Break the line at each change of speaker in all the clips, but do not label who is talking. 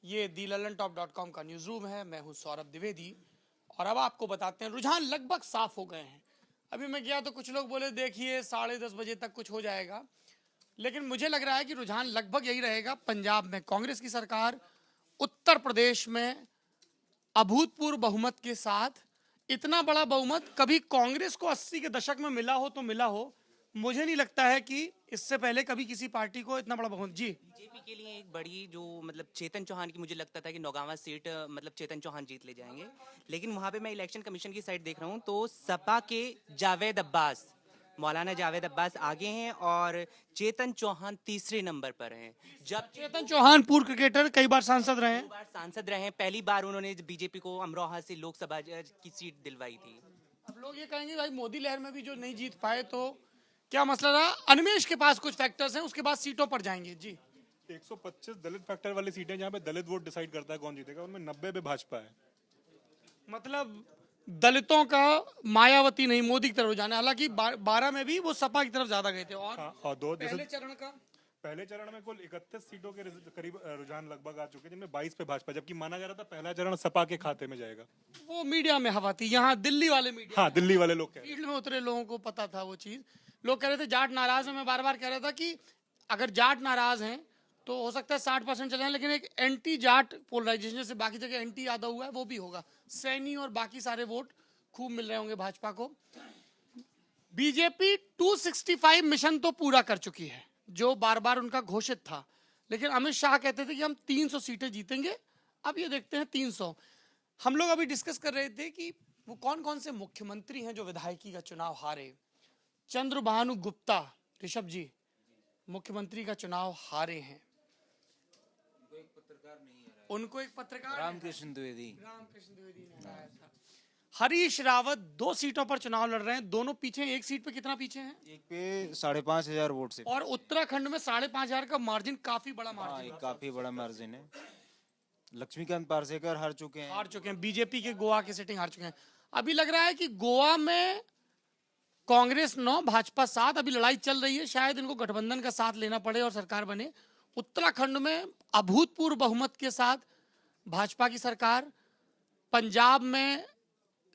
ये दी Lalan top .com का news room है। मैं हूं सौरभ द्विवेदी और अब आपको बताते हैं रुझान लगभग साफ हो गए हैं। अभी मैं गया तो कुछ लोग बोले देखिए 10:30 बजे तक कुछ हो जाएगा, लेकिन मुझे लग रहा है कि रुझान लगभग यही रहेगा। पंजाब में कांग्रेस की सरकार, उत्तर प्रदेश में अभूतपूर्व बहुमत के साथ, इतना बड़ा बहुमत कभी कांग्रेस को 80 के दशक में मिला हो तो मिला हो, मुझे नहीं लगता है कि इससे पहले कभी किसी पार्टी को इतना बड़ा बहुमत। जी,
बीजेपी के लिए एक बड़ी जो मतलब चेतन चौहान की मुझे लगता था कि नौगांवा सीट मतलब चेतन चौहान जीत ले जाएंगे, लेकिन वहां पे मैं इलेक्शन कमीशन की साइड देख रहा हूं तो सपा के जावेद अब्बास, मौलाना जावेद अब्बास आगे हैं और चेतन चौहान तीसरे नंबर पर हैं। जब
चेतन चौहान पूर्व क्रिकेटर, कई बार सांसद रहे
दो
हैं।
बार सांसद रहे हैं, पहली बार उन्होंने बीजेपी को अमरोहा से लोकसभा की सीट दिलवाई थी।
अब लोग ये कहेंगे भाई मोदी लहर में भी जो नहीं जीत पाए तो क्या मसला रहा। अनिमेश के पास कुछ फैक्टर्स हैं, उसके बाद सीटों पर जाएंगे। जी,
125 दलित फैक्टर वाली सीटें जहाँ पे दलित वोट डिसाइड करता है कौन जीतेगा, उनमें 90 पे भाजपा है।
मतलब दलितों का मायावती नहीं, मोदी की तरफ जाना है। हालांकि 12 में भी वो सपा की तरफ ज्यादा गए थे। और
हाँ, और दो जैसे
पहले चरण का
पहले चरण में कुल 31 सीटों के करीब रुझान लगभग आ चुके हैं, जिनमें 22 पे भाजपा, जबकि माना जा रहा था पहला चरण सपा के खाते में जाएगा।
वो मीडिया में हवा थी, यहाँ दिल्ली वाले मीडिया
हाँ, दिल्ली वाले लोग कह रहे हैं।
फील्ड में उतरे लोगों को पता था वो चीज। लोग कह रहे थे जाट नाराज है। मैं बार बार कह रहा था कि अगर जाट नाराज हैं तो हो सकता है 60% चले जाएं, लेकिन एक एंटी जाट पोलराइजेशन जैसे बाकी जगह एंटी यादव हुआ है वो भी होगा। सैनी और बाकी सारे वोट खूब मिल रहे होंगे भाजपा को। बीजेपी 265 मिशन तो पूरा कर चुकी है, जो बार बार उनका घोषित था, लेकिन अमित शाह कहते थे कि हम 300 सीटें जीतेंगे। अब ये देखते हैं 300। हम लोग अभी डिस्कस कर रहे थे कि वो कौन कौन से मुख्यमंत्री हैं जो विधायकी का चुनाव हारे। चंद्रभानु गुप्ता, ऋषभ जी, मुख्यमंत्री का चुनाव हारे हैं। उनको एक पत्रकार
रामकृष्ण द्विवेदी
ने हराया था। हरीश रावत 2 सीटों पर चुनाव लड़ रहे हैं, दोनों पीछे हैं। एक सीट पे कितना पीछे हैं?
एक पे 5,500 वोट से,
और उत्तराखंड में 5,500 का मार्जिन, काफी बड़ा
हाँ
मार्जिन
एक काफी बड़ा मार्जिन है। लक्ष्मीकांत पार्सेकर हार चुके हैं।
हार चुके हैं। बीजेपी के गोवा की सीटिंग हार चुके हैं। अभी लग रहा है कि गोवा में कांग्रेस 9, भाजपा 7, अभी लड़ाई चल रही है। शायद इनको गठबंधन का साथ लेना पड़े और सरकार बने। उत्तराखंड में अभूतपूर्व बहुमत के साथ भाजपा की सरकार, पंजाब में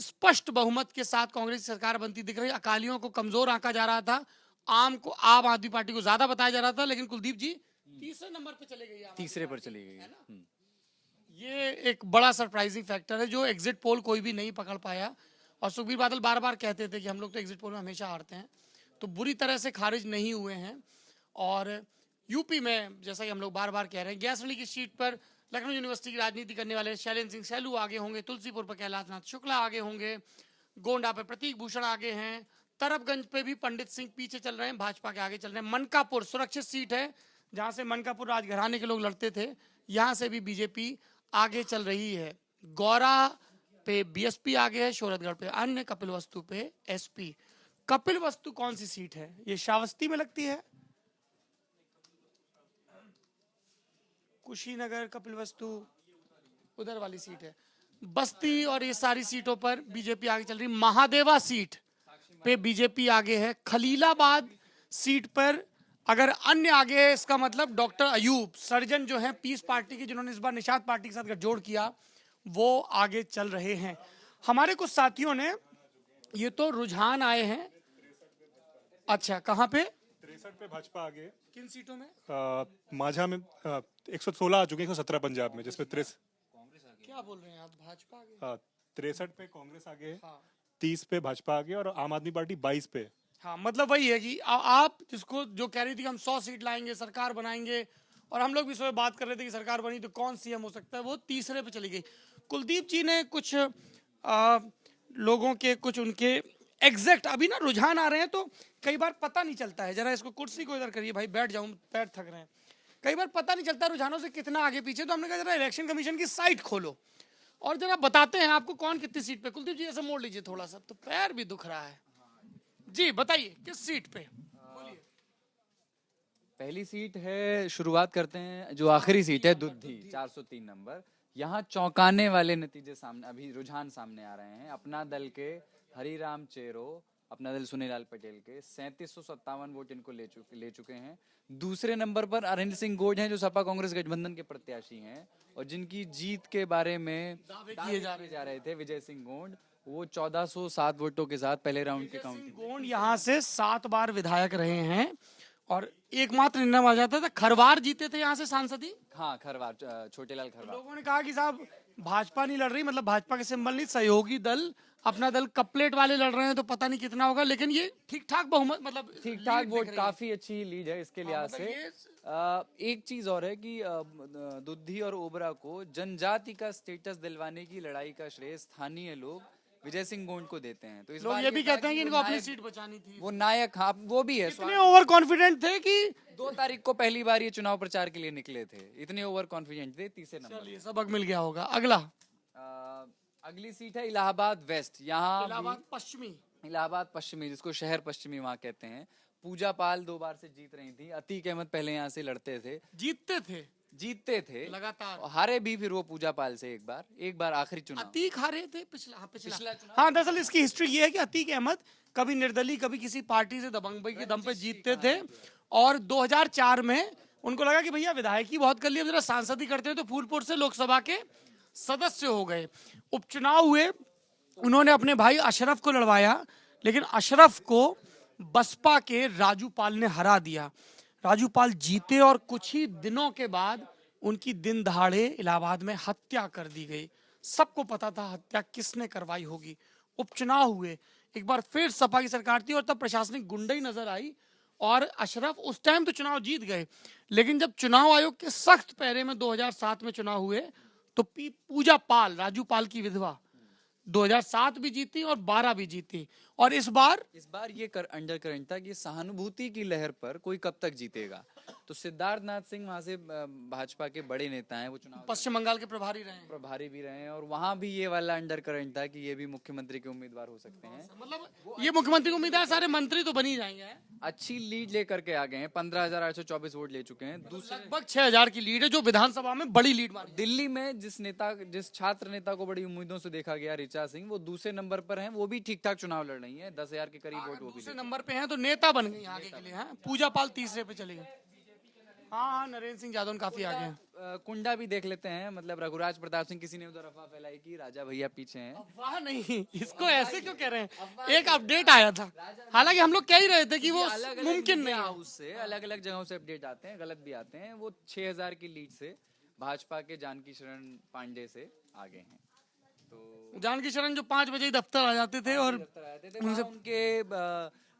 स्पष्ट बहुमत के साथ कांग्रेस की सरकार बनती दिख रही है। अकालियों को कमजोर आंका जा रहा था, आम आदमी पार्टी को ज्यादा बताया जा रहा था, लेकिन कुलदीप जी तीसरे नंबर पे चले गई।
तीसरे पर चली गई है।
ये एक बड़ा सरप्राइजिंग फैक्टर है जो एग्जिट पोल कोई भी नहीं पकड़ पाया। और सुखबीर बादल बार बार कहते थे कि हम लोग तो एग्जिट पोल में हमेशा हारते हैं, तो बुरी तरह से खारिज नहीं हुए हैं। और यूपी में जैसा कि हम लोग बार बार कह रहे हैं, गैसली की सीट पर लखनऊ यूनिवर्सिटी की राजनीति करने वाले शैलेंद्र सिंह सैलू आगे होंगे, तुलसीपुर पर कैलाश नाथ शुक्ला आगे होंगे, गोंडा पे प्रतीक भूषण आगे हैं, तरफगंज पे भी पंडित सिंह पीछे चल रहे हैं, भाजपा के आगे चल रहे हैं। मनकापुर सुरक्षित सीट है, जहां से मनकापुर राजघराने के लोग लड़ते थे, यहां से भी बीजेपी आगे चल रही है। गौरा पे बीएसपी आगे है, शोरतगढ़ पे अन्य, कपिलवस्तु पे एसपी। कपिलवस्तु कौन सी सीट है? ये श्रावस्ती में लगती है। कुशीनगर, कपिलवस्तु उधर वाली सीट है। बस्ती और ये सारी सीटों पर बीजेपी आगे चल रही। महादेवा सीट पे बीजेपी आगे है। खलीलाबाद सीट पर अगर अन्य आगे है, इसका मतलब डॉक्टर अयूब सर्जन जो है पीस पार्टी के, जिन्होंने इस बार निषाद पार्टी के साथ गठजोड़ किया, वो आगे चल रहे हैं। हमारे कुछ साथियों ने ये तो रुझान आए हैं। अच्छा, कहाँ पे?
63 पे भाजपा आगे।
किन सीटों में?
माझा में 116 आ चुके हैं, 117 पंजाब में, जिसमें
क्या बोल रहे हैं आप? भाजपा आगे?
63 पे कांग्रेस आगे है,
हाँ
30 पे भाजपा आगे और आम आदमी पार्टी 22 पे।
हाँ, मतलब वही है कि आप जिसको जो कह रही थी कि हम 100 सीट लाएंगे, सरकार बनाएंगे, और हम लोग भी सुबह बात कर रहे थे कि सरकार बनी तो कौन सीएम हो सकता है, वो तीसरे पे चली गई। कुलदीप जी ने कुछ लोगों के कुछ उनके एग्जैक्ट अभी ना रुझान आ रहे हैं, तो कई बार पता नहीं चलता है। जरा इसको कुर्सी को इधर करिए भाई, बैठ जाऊं, पैर थक रहे हैं। कई बार पता नहीं चलता रुझानों से कितना आगे पीछे, तो हमने कहा जरा इलेक्शन कमीशन की साइट खोलो और जरा बताते हैं आपको कौन कितनी सीट पे। कुलदीप जी ऐसे मोड़ लीजिए थोड़ा सा, तो पैर भी दुख रहा है। जी बताइए किस सीट पे? बोलिए।
पहली सीट है, शुरुआत करते हैं, जो आखिरी सीट है दुद्धी, 403 नंबर। यहाँ चौंकाने वाले नतीजे सामने, अभी रुझान सामने आ रहे हैं। अपना दल के हरिराम चेरो अपना दल सुनीलाल पटेल के 3757 वोट इनको ले चुके हैं। दूसरे नंबर पर अरविंद सिंह गोड हैं जो सपा कांग्रेस गठबंधन के प्रत्याशी हैं और जिनकी जीत के बारे में दावे किए जा रहे थे विजय सिंह गोंड, वो 1407 वोटों के साथ पहले राउंड के काउंटिंग।
गोंड यहाँ से 7 बार विधायक रहे हैं और एकमात्र निर्णय आ जाता था, खरवार जीते थे यहाँ से सांसद ही।
हाँ, खरवार, छोटेलाल खरवार।
लोगों ने कहा कि साहब भाजपा नहीं लड़ रही, मतलब भाजपा के सिंबल नहीं, सहयोगी दल, अपना दल कपलेट वाले लड़ रहे हैं, तो पता नहीं कितना होगा, लेकिन ये ठीक ठाक बहुमत, मतलब
ठीक ठाक वोट, काफी अच्छी लीड है इसके लिहाज से। एक चीज और है कि दुद्धी और ओबरा को जनजाति का स्टेटस दिलवाने की लड़ाई का श्रेय स्थानीय लोग विजय सिंह गोंड को देते हैं। तो इस
लोग
बार
ये भी कहते हैं कि
वो
इनको अपनी
नायक-
सीट बचानी थी।
वो नायक, हाँ वो भी है।
इतने ओवर कॉन्फिडेंट थे कि
2 तारीख को पहली बार ये चुनाव प्रचार के लिए निकले थे, इतने ओवर कॉन्फिडेंट थे। तीसरे नंबर
चलिए सबक मिल गया होगा। अगला
अगली सीट है इलाहाबाद वेस्ट। यहाँ
इलाहाबाद पश्चिमी,
इलाहाबाद पश्चिमी, जिसको शहर पश्चिमी वहाँ कहते हैं। पूजा पाल 2 बार से जीत रही थी। अतीक अहमद पहले यहाँ से लड़ते थे, जीतते थे
लगातार।
और हारे भी फिर वो पूजा पाल से एक बार आखिरी चुनाव।
अतीक हारे थे पिछला
चुनाव।
हाँ, दरअसल इसकी हिस्ट्री ये है कि अतीक अहमद कभी निर्दलीय, कभी किसी पार्टी से दबंगई के दम पे जीतते थे और 2004 में उनको लगा कि भैया विधायक ही बहुत कर लिया, जरा सांसद ही करते हैं, तो फूलपुर से लोकसभा के सदस्य हो गए। उपचुनाव हुए, उन्होंने अपने भाई अशरफ को लड़वाया, लेकिन अशरफ को बसपा के राजू पाल ने हरा दिया। राजू पाल जीते और कुछ ही दिनों के बाद उनकी दिन दहाड़े इलाहाबाद में हत्या कर दी गई। सबको पता था हत्या किसने करवाई होगी। उपचुनाव हुए, एक बार फिर सपा की सरकार थी और तब प्रशासनिक गुंडई नजर आई और अशरफ उस टाइम तो चुनाव जीत गए, लेकिन जब चुनाव आयोग के सख्त पहरे में 2007 में चुनाव हुए तो पूजा पाल, राजू पाल की विधवा, 2007 भी जीती और 12 भी जीती। और इस बार
ये अंडर करंट था कि सहानुभूति की लहर पर कोई कब तक जीतेगा। तो सिद्धार्थ नाथ सिंह वहां से भाजपा के बड़े नेता हैं, वो चुनाव
पश्चिम बंगाल के प्रभारी रहे हैं
और वहां भी ये वाला अंडर करंट था कि ये भी मुख्यमंत्री के उम्मीदवार हो सकते हैं।
मतलब ये मुख्यमंत्री के उम्मीदवार, सारे मंत्री तो बन ही जाएंगे।
अच्छी लीड लेकर के आ गए हैं, 15,824 वोट ले चुके हैं। दूसरे
लगभग 6,000 की लीड है, जो विधानसभा में बड़ी लीड मारी।
दिल्ली में जिस छात्र नेता को बड़ी उम्मीदों से देखा गया, ऋचा सिंह, वो दूसरे नंबर पर हैं, वो भी ठीक ठाक चुनाव लड़ रही हैं, 10,000 के करीब वोट वो भी
दूसरे नंबर पे हैं, तो नेता बन गई आगे के लिए। हाँ, पूजा पाल तीसरे पे चले गए। हाँ, नरेंद्र सिंह यादव काफी आगे हैं।
कुंडा भी देख लेते हैं, मतलब रघुराज प्रताप सिंह, किसी ने उधर अफवाह फैलाई कि राजा भैया पीछे हैं।
अफवाह नहीं, इसको ऐसे क्यों कह रहे हैं, एक अपडेट आया था, हालांकि हम लोग कह ही रहे थे कि वो मुमकिन नहीं।
हाउस से अलग अलग जगहों से अपडेट आते हैं, गलत भी आते हैं। वो 6,000 की लीड से भाजपा के जानकी शरण पांडे से आगे हैं। तो
जानकी शरण जो 5 बजे ही दफ्तर आ जाते थे और
उनके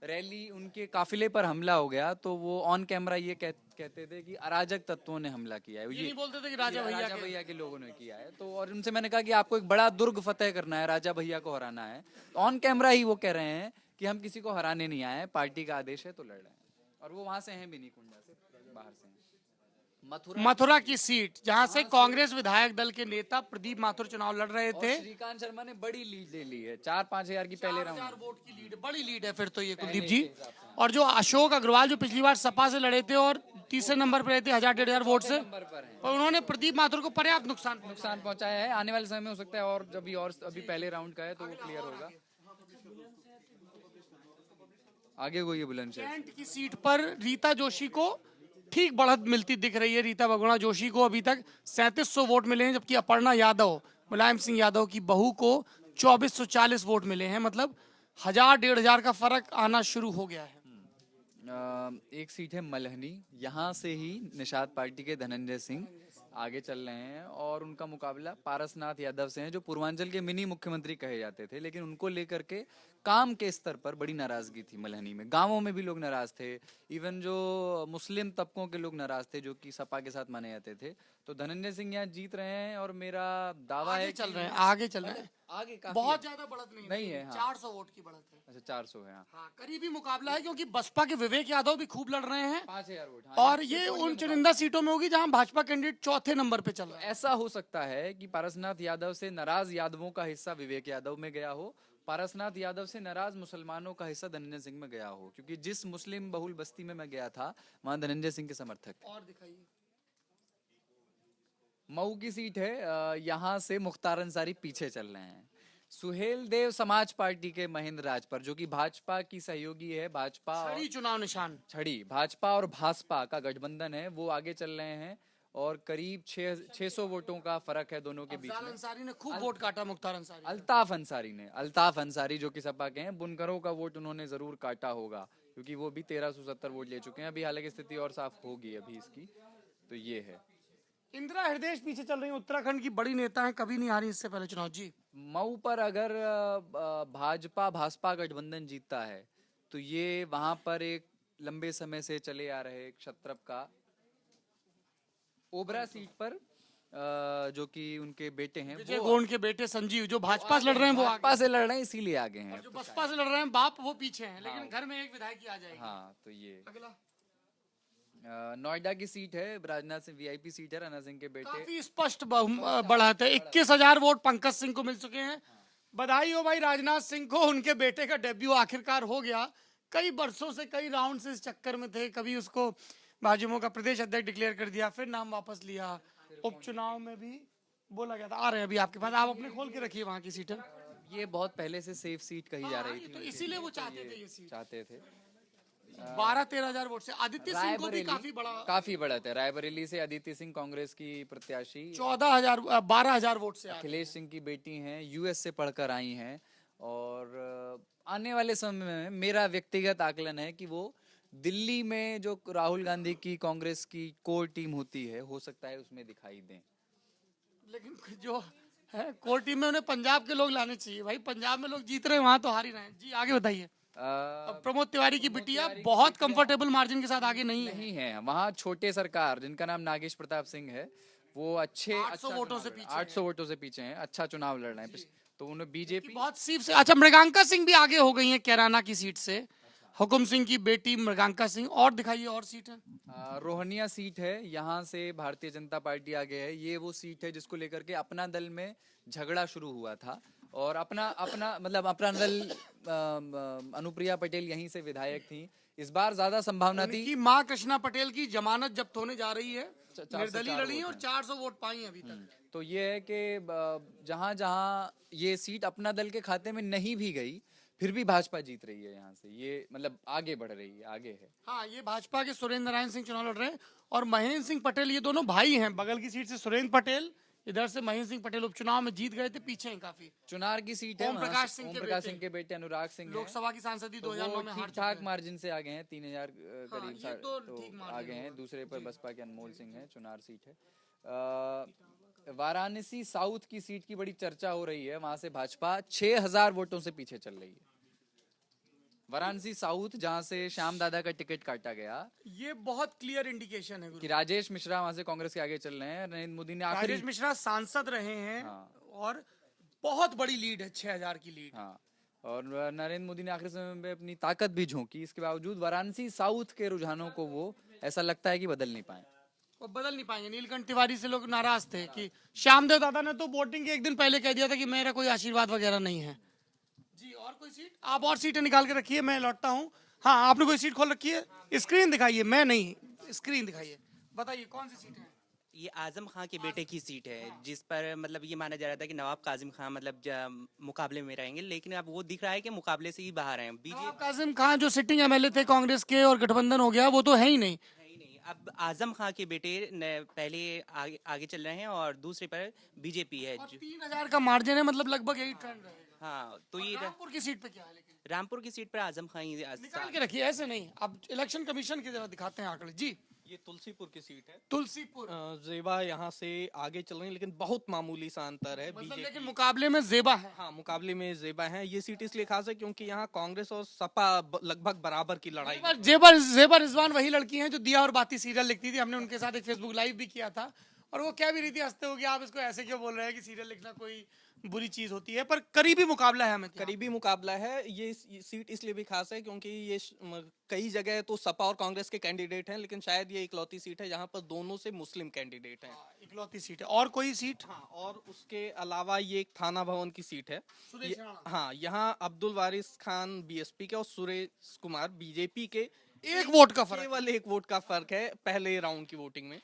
रैली, उनके काफिले पर हमला हो गया, तो वो ऑन कैमरा ये कहते थे कि अराजक तत्वों ने हमला किया है।
ये नहीं बोलते थे कि राजा
भैया के लोगों ने किया है। तो और उनसे मैंने कहा कि आपको एक बड़ा दुर्ग फतेह करना है, राजा भैया को हराना है। ऑन कैमरा ही वो कह रहे हैं कि हम किसी को हराने नहीं आए, पार्टी का आदेश है तो लड़ रहे हैं। और वो वहां से हैं भी नहीं, कुंडा से बाहर से हैं।
मथुरा की सीट, जहां से कांग्रेस विधायक दल के नेता प्रदीप माथुर चुनाव लड़ रहे थे।
श्रीकांत शर्मा ने बड़ी लीड ले ली है, 4-5 हजार की पहले राउंड
वोट की लीड, बड़ी लीड है फिर तो ये कुलदीप जी। और जो अशोक अग्रवाल जो पिछली बार सपा से लड़े थे और तीसरे नंबर पर रहे थे 1,000-1,500 वोट से, और उन्होंने प्रदीप माथुर को पर्याप्त नुकसान
पहुंचाया है। आने वाले समय में हो सकता है और अभी पहले राउंड का है तो वो क्लियर होगा। आगे कोई ये बुलंदशहर
कैंट की सीट पर रीता जोशी को ठीक बढ़त मिलती दिख रही है। रीता बहुगुणा जोशी को अभी तक 3700 वोट मिले हैं, जबकि अपर्णा यादव, मुलायम सिंह यादव की बहू को 2440 वोट मिले हैं। मतलब 1,000-1,500 का फर्क आना शुरू हो गया है।
एक सीट है मलहनी, यहाँ से ही निषाद पार्टी के धनंजय सिंह आगे चल रहे हैं और उनका मुकाबला पारसनाथ यादव से है, जो पूर्वांचल के मिनी मुख्यमंत्री कहे जाते थे, लेकिन उनको लेकर के काम के स्तर पर बड़ी नाराजगी थी मलहनी में। गांवों में भी लोग नाराज थे, इवन जो मुस्लिम तबकों के लोग नाराज थे, जो कि सपा के साथ माने जाते थे। तो धनंजय सिंह यहाँ जीत रहे हैं और मेरा दावा है
आगे चल रहे हैं,
आगे काफी
बहुत ज्यादा बढ़त नहीं
है। हाँ।
400 वोट की बढ़त है।
अच्छा, 400 है।
हाँ, करीबी मुकाबला है, क्योंकि बसपा के विवेक यादव भी खूब लड़ रहे हैं।
5,000 वोट। हाँ,
और ये उन चुनिंदा सीटों में होगी जहां भाजपा कैंडिडेट चौथे नंबर पे चल रहा है।
ऐसा हो सकता है कि पारसनाथ यादव से नाराज यादवों का हिस्सा विवेक यादव में गया हो, पारसनाथ यादव से नाराज मुसलमानों का हिस्सा धनंजय सिंह में गया हो, क्योंकि जिस मुस्लिम बहुल बस्ती में मैं गया था वहां धनंजय सिंह के समर्थक थे।
और दिखाइए,
मऊ की सीट है, यहाँ से मुख्तार अंसारी पीछे चल रहे हैं। सुहेल देव समाज पार्टी के महेंद्र राजपर, जो कि भाजपा की सहयोगी है, भाजपा और
छड़ी चुनाव निशान।
छड़ी भाजपा और भासपा का गठबंधन है, वो आगे चल रहे हैं और करीब 600 वोटों का फर्क है दोनों के बीच
अफजाल
में।
अंसारी ने खूब वोट काटा, मुख्तार अंसारी।
अल्ताफ अंसारी जो कि सपा के हैं, बुनकरों का वोट उन्होंने जरूर काटा होगा, क्योंकि वो भी 1370 वोट ले चुके हैं। अभी हालांकि स्थिति और साफ होगी अभी इसकी, तो ये है।
इंदिरा हृदय पीछे चल रही है, उत्तराखंड की बड़ी नेता है, कभी नहीं हारी इससे पहले चुनाव। जी
मऊ पर अगर भाजपा भासपा गठबंधन जीतता है तो ये वहां पर एक लंबे समय से चले आ रहे क्षत्रप का ओबरा सीट पर जो कि उनके बेटे हैं,
विजय गोंड के बेटे संजीव जो भाजपा से लड़ रहे हैं, वो
भाजपा से लड़ रहे हैं, इसीलिए आगे हैं।
जो बसपा से लड़ रहे हैं बाप, वो पीछे हैं, लेकिन घर में एक विधायक की आ जाएगी।
हाँ, तो ये
अगला
नोएडा की सीट है, राजनाथ सिंह वीआईपी सीट है, राणा सिंह के बेटे।
काफी स्पष्ट बढ़त है, 21,000 वोट पंकज सिंह को मिल चुके हैं। बधाई हो भाई राजनाथ सिंह को, उनके बेटे का डेब्यू आखिरकार हो गया। कई बरसों से, कई राउंड से इस चक्कर में थे, कभी उसको भाजपा का प्रदेश अध्यक्ष डिक्लेयर कर दिया, फिर नाम वापस लिया, उपचुनाव में भी बोला गया था। आ रहे हैं अभी आपके पास, आप अपने खोल के रखिए वहां की सीटें।
ये बहुत पहले से सेफ सीट कही जा रही थी,
तो इसीलिए वो चाहते थे ये सीट।
चाहते थे।
12-13 हजार वोट से आदित्य सिंह को भी
काफी बढ़त है। रायबरेली से आदित्य सिंह कांग्रेस की प्रत्याशी
12,000 वोट से।
अखिलेश सिंह की बेटी हैं, यूएस से पढ़कर आई हैं, और आने वाले समय में मेरा व्यक्तिगत आकलन है कि वो दिल्ली में जो राहुल गांधी की कांग्रेस की कोर टीम होती है, हो सकता है उसमें दिखाई दें।
लेकिन जो है कोर टीम में उन्हें पंजाब के लोग लाने चाहिए भाई, पंजाब में लोग जीत रहे हैं, वहां तो हार ही रहे हैं। जी आगे बताइए। अब प्रमोद तिवारी की बिटिया बहुत कंफर्टेबल मार्जिन के साथ आगे नहीं
है। वहाँ छोटे सरकार जिनका नाम नागेश प्रताप सिंह है, वो
800 वोटों से पीछे
800 वोटों से पीछे हैं, अच्छा चुनाव लड़ रहे हैं। तो उन्हें बीजेपी
बहुत सीट से। अच्छा, मृगांका सिंह भी आगे हो गई है कैराना की सीट से, हुकुम सिंह की बेटी मृगांका सिंह। और दिखाइए और सीट है।
रोहनिया सीट है, यहाँ से भारतीय जनता पार्टी आगे है। ये वो सीट है जिसको लेकर के अपना दल में झगड़ा शुरू हुआ था, और अपना दल अनुप्रिया पटेल यहीं से विधायक थी। इस बार ज्यादा संभावना थी
कि माँ कृष्णा पटेल की जमानत जब्त होने जा रही है, निर्दलीय लड़ी है और 400 वोट पाई है अभी तक।
तो ये है कि जहां जहां ये सीट अपना दल के खाते में नहीं भी गई, फिर भी भाजपा जीत रही है यहाँ से। ये आगे बढ़ रही है, आगे है।
हाँ, ये भाजपा के सुरेंद्र नारायण सिंह चुनाव लड़ रहे हैं, और महेंद्र सिंह पटेल, ये दोनों भाई हैं। बगल की सीट से सुरेंद्र पटेल, इधर से महेंद्र सिंह पटेल उपचुनाव में जीत गए थे, पीछे हैं काफी।
चुनार की सीट है,
ओम प्रकाश
सिंह के बेटे अनुराग सिंह
लोकसभा की सांसद 2009 में हार
ठीक-ठाक मार्जिन से आगे हैं, 3000 करीब
ये तो ठीक
आगे हैं। दूसरे पर बसपा के अनमोल सिंह है। चुनार सीट है। वाराणसी साउथ की सीट की बड़ी चर्चा हो रही है, वहां से भाजपा 6000 वोटों से पीछे चल रही है। वाराणसी साउथ, जहां से श्याम दादा का टिकट काटा गया,
ये बहुत क्लियर इंडिकेशन है
कि राजेश मिश्रा वहां से कांग्रेस के आगे चल रहे हैं। नरेंद्र मोदी ने
राजेश मिश्रा सांसद रहे हैं, और बहुत बड़ी लीड है, 6000 की लीड।
हाँ, और नरेंद्र मोदी ने आखिरी समय में अपनी ताकत भी झोंकी। इसके बावजूद वाराणसी साउथ के रुझानों को वो ऐसा लगता है कि बदल नहीं पाए।
वो बदल नहीं पाएंगे। नीलकंठ तिवारी से लोग नाराज थे कि श्यामदेव दादा ने तो वोटिंग के एक दिन पहले कह दिया था कि मेरा कोई आशीर्वाद वगैरह नहीं है। जी, और कोई सीट? आप और सीटें निकाल के रखिए, मैं लौटता हूँ। हाँ, आपने कोई सीट खोल रखी है? स्क्रीन दिखाइए, मैं नहीं, स्क्रीन दिखाइए, बताइए कौन सी सीट है।
ये आजम खां के बेटे की सीट है, जिस पर ये माना जा रहा था कि नवाब काजिम खां मुकाबले में रहेंगे, लेकिन अब वो दिख रहा है कि मुकाबले से ही बाहर हैं।
नवाब काजिम खां जो सिटिंग एमएलए थे कांग्रेस के, और गठबंधन हो गया, वो तो है ही नहीं।
अब आजम खां के बेटे पहले आगे चल रहे हैं, और दूसरे पर बीजेपी है।
3000 का मार्जिन है, लगभग यही ट्रेंड रहेगा।
हाँ, तो ये
रामपुर की सीट पे क्या है? लेकिन
रामपुर की सीट पर आजम खां ही
निकाल के रखिए, ऐसे नहीं। अब इलेक्शन कमीशन की तरह दिखाते हैं आंकड़े। जी,
ये तुलसीपुर की सीट है।
तुलसीपुर
जेबा यहाँ से आगे चल रही है, लेकिन बहुत मामूली सा अंतर है।
लेकिन मुकाबले में जेबा है।
हाँ, मुकाबले में जेबा है। ये सीट इसलिए खास है क्योंकि यहाँ कांग्रेस और सपा लगभग बराबर की लड़ाई।
जेबा रिजवान वही लड़की हैं जो दिया और बाती सीरियल लिखती थी। हमने उनके साथ एक फेसबुक लाइव भी किया था, और वो क्या भी रही थी, हंसते हो कि आप इसको ऐसे क्यों बोल रहे हैं कि सीरियल लिखना कोई बुरी चीज होती है। पर करीबी मुकाबला है, हमें
करीबी मुकाबला है। ये सीट इसलिए भी खास है क्योंकि ये कई जगह तो सपा और कांग्रेस के कैंडिडेट हैं, लेकिन शायद ये इकलौती सीट है जहां पर दोनों से मुस्लिम कैंडिडेट हैं।
इकलौती सीट है। और कोई सीट?
हाँ, और उसके अलावा ये एक थाना भवन की सीट है। हाँ, यहाँ अब्दुल वारिस खान बीएसपी के और सुरेश कुमार बीजेपी के।
एक वोट का फर्क,
केवल एक वोट का फर्क है पहले राउंड की वोटिंग में।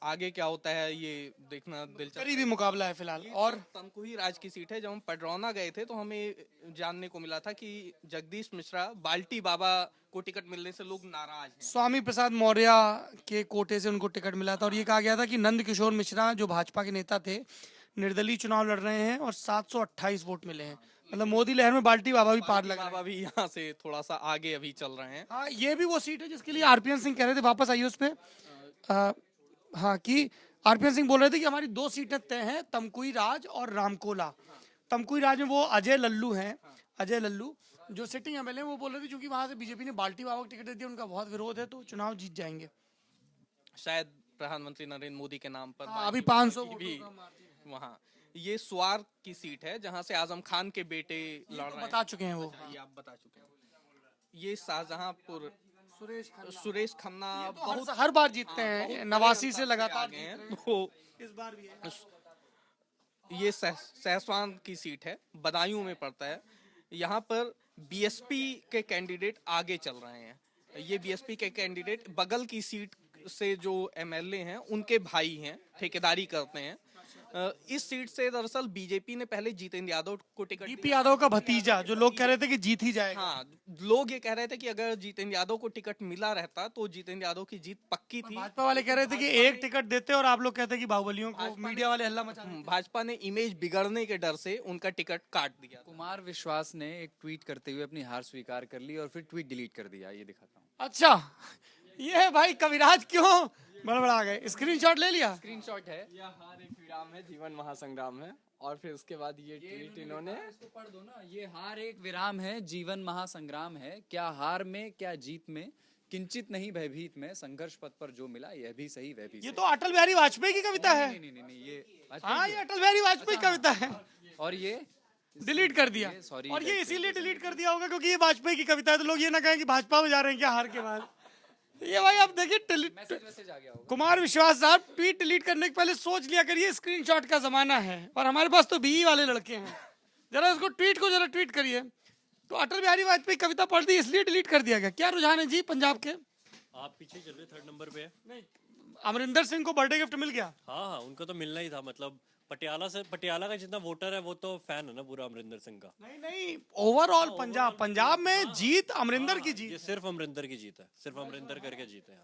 आगे क्या होता है ये देखना दिलचस्प
करीबी मुकाबला है फिलहाल। और
तमकुही राज की सीट है। जब हम पडरौना गए थे तो हमें जानने को मिला था कि जगदीश मिश्रा बाल्टी बाबा को टिकट मिलने से लोग नाराज हैं।
स्वामी प्रसाद मौर्य के कोटे से उनको टिकट मिला था और ये कहा गया था कि नंद किशोर मिश्रा जो भाजपा के नेता थे निर्दलीय चुनाव लड़ रहे हैं और 728 वोट मिले हैं। मतलब मोदी लहर में बाल्टी बाबा भी पार लगा रहे हैं।
बाबा भी यहाँ से थोड़ा सा आगे अभी चल रहे हैं।
हाँ, ये भी वो सीट है जिसके लिए आरपीएन सिंह कह रहे थे, वापस आइए उस पे। हाँ, कि आरपीएन सिंह बोल रहे थे कि हमारी 2 सीटें तय हैं, तमकुई राज और रामकोला। तमकुई राज में वो अजय लल्लू हैं, अजय लल्लू जो सिटिंग एमएलए, वो बोल रहे थे क्योंकि वहां से बीजेपी ने बाल्टी बाबा को टिकट दे दिया, उनका बहुत विरोध है, तो चुनाव जीत जाएंगे।
शायद प्रधानमंत्री नरेंद्र मोदी के नाम पर
हाँ, अभी
बाल्टी
500
बाबा की भी
वोटों का margin है।
वहाँ ये स्वार की सीट है जहाँ से आजम खान के बेटे लड़
तो
रहे
बता चुके हैं वो।
हैं। ये आप बता चुके हैं। ये शाहजहांपुर
सुरेश
सुरेश खन्ना
तो
बहुत
हर बार जीतते हैं, 89 से लगातार
आगे हैं।
जीत रहे
तो
हैं। इस बार भी है।
ये सहसवान की सीट है, बदायूं में पड़ता है। यहाँ पर बीएसपी के कैंडिडेट आगे चल रहे हैं। ये बीएसपी के कैंडिडेट बगल की सीट से जो एमएलए हैं उनके भाई हैं, ठेकेदारी करते हैं। इस सीट से दरअसल बीजेपी ने पहले जीतेंद्र यादव को टिकट
डीपी यादव का भतीजा, जो लोग कह रहे थे कि जीत ही जाएगा।
हाँ, लोग ये कह रहे थे कि अगर जितेंद्र यादव को टिकट मिला रहता तो जितेंद्र यादव की जीत पक्की थी।
भाजपा वाले कह रहे थे कि एक टिकट देते और आप लोग कहते कि बाहुबलियों को, मीडिया वाले हल्ला मचा देते।
भाजपा ने इमेज बिगड़ने के डर से उनका टिकट काट दिया।
कुमार विश्वास ने एक ट्वीट करते हुए अपनी हार स्वीकार कर ली और फिर ट्वीट डिलीट कर दिया। ये दिखाता हूँ।
अच्छा, ये है भाई कविराज, क्यों बड़बड़ा गए? स्क्रीनशॉट ले लिया।
स्क्रीनशॉट है।
यह हार एक विराम है, जीवन महासंग्राम है। और फिर उसके बाद ये ट्वीट इन्होंने
इसको पढ़ दो ना। ये हार एक विराम है, जीवन महासंग्राम है। क्या हार में क्या जीत में, किंचित नहीं भयभीत में, संघर्ष पथ पर जो मिला यह भी सही वह भी
ये
सही।
तो अटल बिहारी वाजपेयी की कविता है।
नहीं, ये
हाँ, ये अटल बिहारी वाजपेयी की कविता है।
और ये
डिलीट कर दिया।
सॉरी,
और ये इसीलिए डिलीट कर दिया होगा क्योंकि ये वाजपेयी की कविता है, तो लोग ये ना कहें कि भाजपा में जा रहे हैं क्या हार के बाद। ये भाई आप देखिए,
मैसेज आ गया होगा।
कुमार विश्वास साहब, ट्वीट डिलीट करने के पहले सोच लिया करिए, स्क्रीनशॉट का जमाना है और हमारे पास तो बीई वाले लड़के हैं। जरा इसको ट्वीट को जरा ट्वीट करिए। तो अटल बिहारी वाजपेयी कविता पढ़ दी इसलिए डिलीट कर दिया गया। क्या रुझान है जी पंजाब के?
आप पीछे चल रहे, 3rd नंबर पे है।
नहीं, अमरिंदर सिंह को बर्थडे गिफ्ट मिल गया।
हाँ, उनको तो मिलना ही था। मतलब पटियाला का जितना वोटर है वो तो फैन है ना पूरा अमरिंदर सिंह का।
नहीं, ओवरऑल पंजाब में जीत अमरिंदर की
ये
जीत।
सिर्फ अमरिंदर की जीत है, सिर्फ अमरिंदर करके जीत है।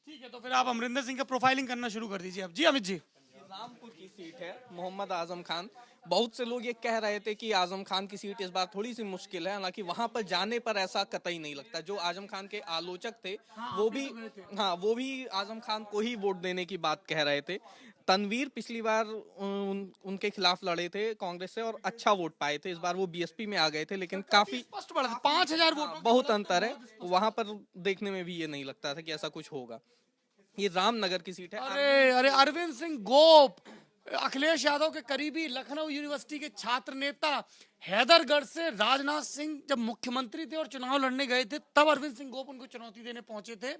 ठीक है, तो फिर आप अमरिंदर सिंह का प्रोफाइलिंग करना शुरू कर दीजिए अब। जी अमित जी।
रामपुर की सीट है, मोहम्मद आजम खान। बहुत से लोग ये कह रहे थे कि आजम खान की सीट इस बार थोड़ी सी मुश्किल है, हालांकि वहां पर जाने पर ऐसा कतई नहीं लगता। जो आजम खान के आलोचक थे वो भी आजम खान को ही वोट देने की बात कह रहे थे। तनवीर पिछली बार उनके खिलाफ लड़े थे कांग्रेस से और अच्छा वोट पाए थे। इस बार वो बीएसपी में आ गए थे, लेकिन काफी
स्पष्ट बढ़ा 5000 वोट।
बहुत अंतर है। वहां पर देखने में भी ये नहीं लगता था कि ऐसा कुछ होगा। ये रामनगर की सीट है।
अरे अरविंद सिंह गोप, अखिलेश यादव के करीबी, लखनऊ यूनिवर्सिटी के छात्र नेता, हैदरगढ़ से राजनाथ सिंह जब मुख्यमंत्री थे और चुनाव लड़ने गए थे तब अरविंद सिंह गोप उनको चुनौती देने पहुंचे थे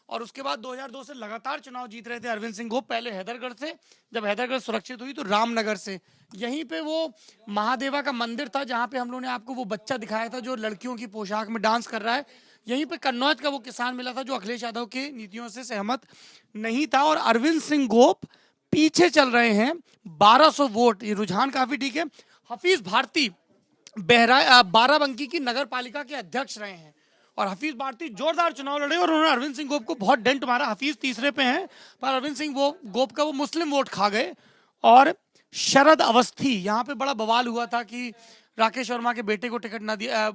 और उसके बाद 2002 से लगातार चुनाव जीत रहे थे अरविंद सिंह गोप। पहले हैदरगढ़ से, जब हैदरगढ़ सुरक्षित हुई तो रामनगर से। यहीं पे वो महादेवा का मंदिर था जहां पे हम लोगों ने आपको वो बच्चा दिखाया था जो लड़कियों की पोशाक में डांस कर रहा है। यहीं पे कन्नौज का वो किसान मिला था जो अखिलेश यादव के नीतियों से सहमत नहीं था और अरविंद सिंह गोप पीछे चल रहे हैं 1200 वोट। ये रुझान काफी ठीक है। हफीज भारती बाराबंकी की नगर पालिका के अध्यक्ष रहे हैं और हफीज भारती जोरदार चुनाव लड़े और उन्होंने अरविंद सिंह गोप को बहुत डेंट मारा। हफीज तीसरे पे हैं पर अरविंद सिंह गोप का वो मुस्लिम वोट खा गए। और शरद अवस्थी, यहाँ पे बड़ा बवाल हुआ था कि राकेश वर्मा के बेटे को टिकट ना दिया,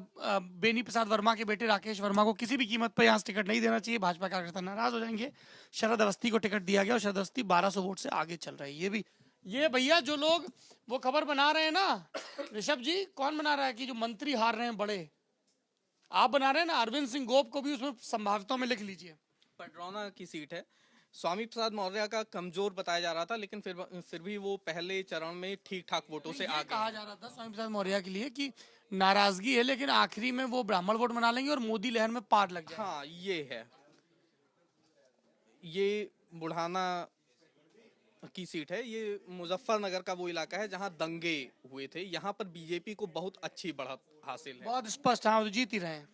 बेनी प्रसाद वर्मा के बेटे राकेश वर्मा को किसी भी कीमत पर यहाँ से टिकट नहीं देना चाहिए, भाजपा कार्यकर्ता नाराज हो जाएंगे। शरद अवस्थी को टिकट दिया गया और शरद अवस्थी 1200 वोट से आगे चल रही है। ये भैया जो लोग वो खबर बना रहे हैं ना, ऋषभ जी, कौन बना रहा है कि जो मंत्री हार रहे हैं बड़े, आप बना रहे हैं ना? अरविंद सिंह गोप को भी उसमें संभावितों में लिख लीजिए।
पडरौना की सीट है। स्वामी प्रसाद मौर्य का कमजोर बताया जा रहा था, लेकिन फिर भी वो पहले चरण में ठीक ठाक वोटों से आगे।
कहा जा रहा था स्वामी प्रसाद मौर्य के लिए कि नाराजगी है लेकिन आखिरी में वो ब्राह्मण वोट बना लेंगे और मोदी लहर में पार लग जाएगा।
हाँ, ये है। ये बुढ़ाना की सीट है। ये मुजफ्फरनगर का वो इलाका है जहां दंगे हुए थे। यहाँ पर बीजेपी को बहुत अच्छी बढ़त हासिल है।
बहुत स्पष्ट, हाँ, तो जीत ही रहे हैं।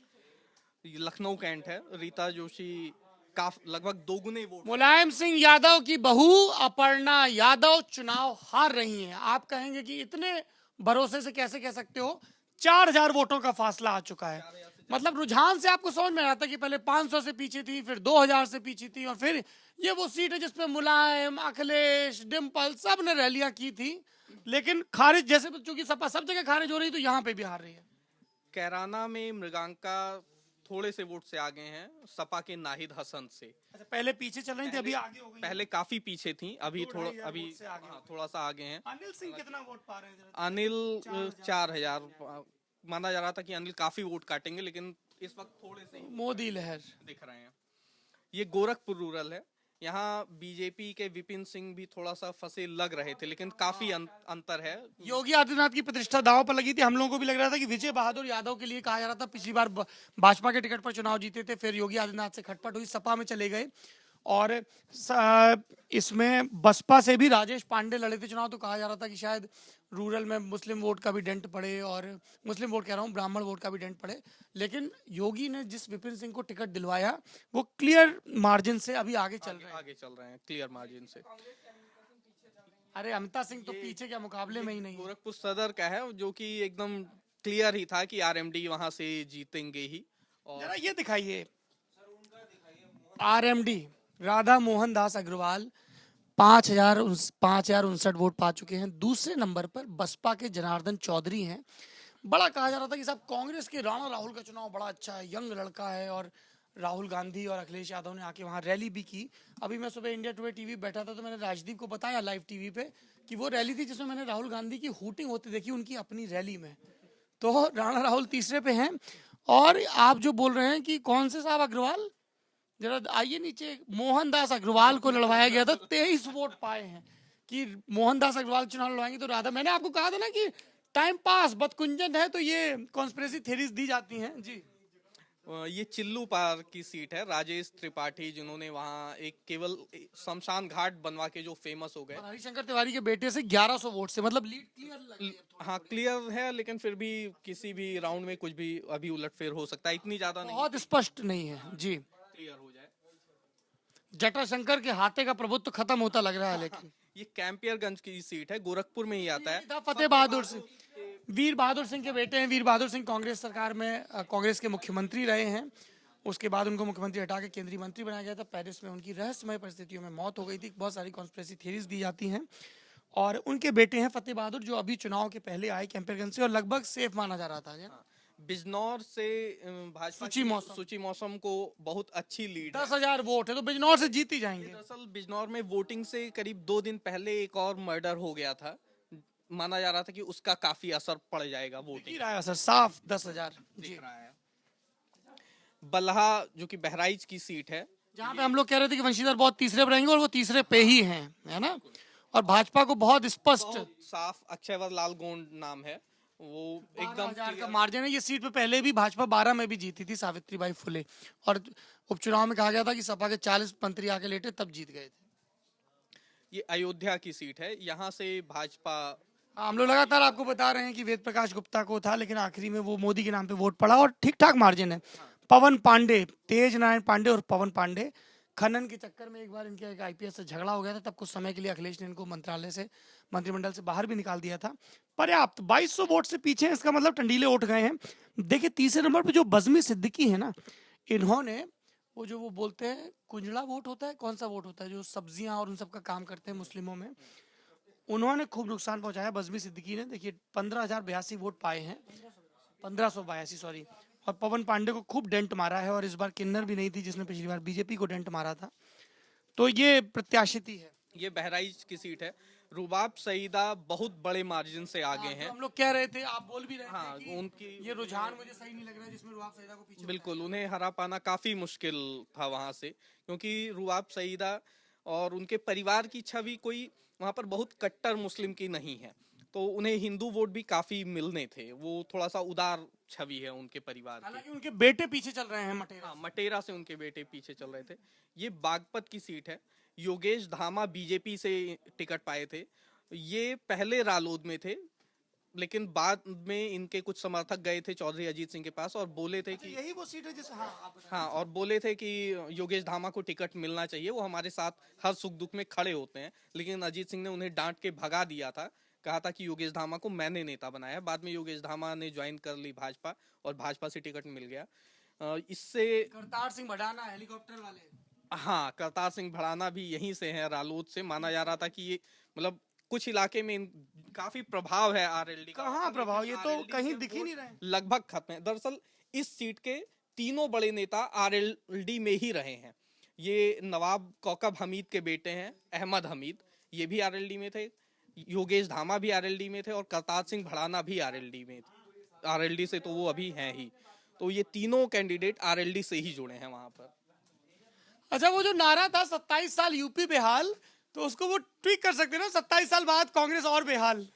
ये लखनऊ कैंट है। रीता जोशी लगभग दोगुने वोट।
मुलायम सिंह यादव की बहू अपर्णा यादव चुनाव हार रही हैं। आप कहेंगे कि इतने भरोसे से कैसे कह सकते हो? 4000 वोटों का फासला आ चुका है। मतलब रुझान से आपको समझ में आ रहा था कि पहले 500 से पीछे थी, फिर 2000 से पीछे थी, और फिर ये वो सीट है जिसपे मुलायम, अखिलेश, डिम्पल सब ने रैलियां की थी, लेकिन खारिज जैसे चूंकि सपा सब जगह खारिज हो रही, तो यहाँ पे भी हार रही है।
कैराना में मृगांका थोड़े से वोट से आगे हैं सपा के नाहिद हसन से।
अच्छा, पहले पीछे चल रही थी, अभी आगे हो गई।
पहले काफी पीछे थी, अभी
दो
थोड़ा
ढाई हजार
अभी
वोट से आगे
हाँ, थोड़ा सा आगे हैं।
अनिल सिंह कितना वोट पा रहे हैं जरा?
अनिल 4000 माना जा रहा था कि अनिल काफी वोट काटेंगे, लेकिन इस वक्त थोड़े से ही
मोदी लहर
दिख रहे हैं। ये गोरखपुर रूरल है, यहाँ बीजेपी के विपिन सिंह भी थोड़ा सा फंसे लग रहे थे, लेकिन काफी अंतर है।
योगी आदित्यनाथ की प्रतिष्ठा दांव पर लगी थी। हम लोगों को भी लग रहा था कि विजय बहादुर यादव के लिए कहा जा रहा था, पिछली बार भाजपा के टिकट पर चुनाव जीते थे, फिर योगी आदित्यनाथ से खटपट हुई, सपा में चले गए, और इसमें बसपा से भी राजेश पांडे लड़े थे चुनाव, तो कहा जा रहा था कि शायद रूरल में मुस्लिम वोट का भी डेंट पड़े, और मुस्लिम वोट कह रहा हूँ, ब्राह्मण वोट का भी डेंट पड़े। लेकिन योगी ने जिस विपिन सिंह को टिकट दिलवाया, वो क्लियर मार्जिन से अभी आगे चल रहे हैं।
आगे चल रहे हैं क्लियर मार्जिन से।
अरे अमिता सिंह तो पीछे क्या मुकाबले में ही नहीं है।
गोरखपुर सदर का है, जो कि एकदम क्लियर ही था कि आरएमडी वहां से जीतेंगे ही। और
जरा ये दिखाइए, आरएमडी राधा मोहन दास अग्रवाल 5,059 वोट पा चुके हैं। दूसरे नंबर पर बसपा के जनार्दन चौधरी हैं। बड़ा कहा जा रहा था कि साहब कांग्रेस के राणा राहुल का चुनाव बड़ा अच्छा है, यंग लड़का है, और राहुल गांधी और अखिलेश यादव ने आके वहां रैली भी की। अभी मैं सुबह इंडिया टुडे टीवी बैठा था, तो मैंने राजदीप को बताया लाइव टीवी पे कि वो रैली थी जिसमें मैंने राहुल गांधी की हूटिंग होती देखी उनकी अपनी रैली में। तो राणा राहुल तीसरे पे हैं। और आप जो बोल रहे हैं कि कौन से साहब अग्रवाल, जरा आइए नीचे, मोहनदास अग्रवाल को लड़वाया गया था, 23 वोट पाए हैं कि मोहनदास अग्रवाल चुनाव लड़वाएंगे। तो राधा, मैंने आपको कहा था ना कि टाइम पास बदकुंजन है, तो ये कॉन्स्पिरेसी थ्योरीज दी जाती हैं जी।
ये चिल्लू पार की सीट है, राजेश त्रिपाठी जिन्होंने वहाँ एक केवल शमशान घाट बनवा के जो फेमस हो गए।
हरिशंकर तिवारी के बेटे से 1100 वोट से, मतलब लीड क्लियर लगी है।
हाँ क्लियर है, लेकिन फिर भी किसी भी राउंड में कुछ भी अभी उलटफेर हो सकता है, इतनी ज्यादा नहीं
बहुत स्पष्ट नहीं है जी।
क्लियर हो जाए।
जटाशंकर के हाथे का प्रभुत्व खत्म होता लग रहा है। लेकिन
ये कैंपियरगंज की सीट है, गोरखपुर में ही आता है।
फतेह बहादुर सिंह, वीर बहादुर सिंह के बेटे हैं। वीर बहादुर सिंह कांग्रेस सरकार में कांग्रेस के मुख्यमंत्री रहे हैं। उसके बाद उनको मुख्यमंत्री हटा के केंद्रीय मंत्री बनाया गया था। पेरिस में उनकी रहस्यमय परिस्थितियों में मौत हो गई थी। बहुत सारी कॉन्स्पिरेसी थ्योरीज दी जाती हैं। और उनके बेटे हैं फतेह बहादुर, जो अभी चुनाव के पहले आए कैंपियरगंज से, और लगभग सेफ माना जा रहा था।
बिजनौर से भाजपा सूची मौसम को बहुत अच्छी लीड
10,000 वोट है, तो बिजनौर से जीत ही जाएंगे।
दरअसल बिजनौर में वोटिंग से करीब 2 दिन पहले एक और मर्डर हो गया था, माना जा रहा था कि उसका काफी असर पड़ जाएगा वोटिंग
रहा है असर साफ 10,000
दिख रहा है। बल्हा जो कि बहराइच की सीट है,
जहाँ पे हम लोग कह रहे थे कि वंशीधर बहुत तीसरे पर रहेंगे, और वो तीसरे पे ही हैं, है ना। और भाजपा को बहुत स्पष्ट
साफ अक्षयवर लाल गोंड नाम है, वो एकदम
12,000 का मार्जिन है। ये सीट पे पहले भी भाजपा 12 में भी जीती थी, सावित्रीबाई फुले, और उपचुनाव में कहा गया था कि सपा के 40 मंत्री आके लेटे तब जीत गए थे।
ये अयोध्या की सीट है, यहाँ से भाजपा
हम लोग लगातार आपको बता रहे हैं कि वेद प्रकाश गुप्ता को था, लेकिन आखिरी में वो मोदी के नाम पे वोट पड़ा, और ठीक ठाक मार्जिन है। पवन पांडे, तेज नारायण पांडे और पवन पांडे, खनन के चक्कर में एक बार इनके एक आईपीएस से झगड़ा हो गया था, तब कुछ समय के लिए अखिलेश ने इनको मंत्रिमंडल से बाहर भी निकाल दिया था। पर्याप्त 2200 वोट से पीछे हैं, इसका मतलब टंडीले उठ गए हैं। देखिए तीसरे नंबर पे जो बज़मी सिद्दीकी है ना, इन्होंने वो जो वो बोलते हैं कुंजड़ा वोट होता है, कौन सा वोट होता है, जो सब्जियां और उन सब का काम करते हैं मुस्लिमों में, उन्होंने खूब नुकसान पहुंचाया बज़मी सिद्दीकी ने। देखिए 15,082 वोट पाए हैं, 1582 सॉरी। और पवन पांडे को खूब डेंट मारा है, और इस बार किन्नर भी नहीं थी जिसने पिछली बार बीजेपी को डेंट मारा था। तो ये प्रत्याशित ही है।
ये बहराइच की सीट है, रुबाब सईदा बहुत बड़े मार्जिन से आगे हैं।
हम लोग कह रहे थे, आप बोल भी रहे
हाँ,
थे कि
उनकी
ये रुझान मुझे सही नहीं लग रहा है जिसमें रुबाब सईदा को पीछे
बिल्कुल उन्हें हरा पाना काफी मुश्किल था वहां से, क्योंकि रुबाब सईदा और उनके परिवार की छवि कोई वहां पर बहुत कट्टर मुस्लिम की नहीं है, तो उन्हें हिंदू वोट भी काफी मिलने थे। वो थोड़ा सा उदार छवि है उनके परिवार की।
हालांकि उनके बेटे पीछे चल रहे हैं मटेरा।
हाँ, मटेरा से उनके बेटे पीछे चल रहे थे। ये बागपत की सीट है, योगेश धामा बीजेपी से टिकट पाए थे। ये पहले रालोद में थे, लेकिन बाद में इनके कुछ समर्थक गए थे चौधरी अजीत सिंह के पास और बोले थे कि
यही वो सीट है जिसे
हाँ, और बोले थे कि योगेश धामा को टिकट मिलना चाहिए, वो हमारे साथ हर सुख दुख में खड़े होते हैं। लेकिन अजीत सिंह ने उन्हें डांट के भगा दिया था, कहा था कि योगेश धामा को मैंने नेता बनाया। बाद में योगेश धामा ने ज्वाइन कर ली भाजपा और भाजपा से टिकट मिल गया। इससे
करतार सिंह भड़ाना हेलीकॉप्टर वाले,
हाँ, करतार सिंह भड़ाना भी यहीं से हैं, रालोद से। माना जा रहा था कि ये मतलब कुछ इलाके में काफी प्रभाव है आरएलडी का।
कहाँ प्रभाव, ये तो
RLD
कहीं
से
दिख ही
वोट
नहीं रहे।
लगभग खत्म है। दरअसल इस सीट के तीनों बड़े नेता आरएलडी में ही रहे हैं। ये नवाब कौकब हमीद के बेटे हैं, अहमद हमीद, ये भी आरएलडी में थे। योगेश धामा भी आरएलडी में थे और करतार सिंह भड़ाना भी आरएलडी में थे। आरएलडी से तो वो अभी हैं ही। तो ये तीनों कैंडिडेट आरएलडी से ही जुड़े हैं वहां पर।
अच्छा, वो जो नारा था 27 साल यूपी बेहाल, तो उसको वो ट्वीक कर सकते हैं ना, 27 साल बाद कांग्रेस और बेहाल।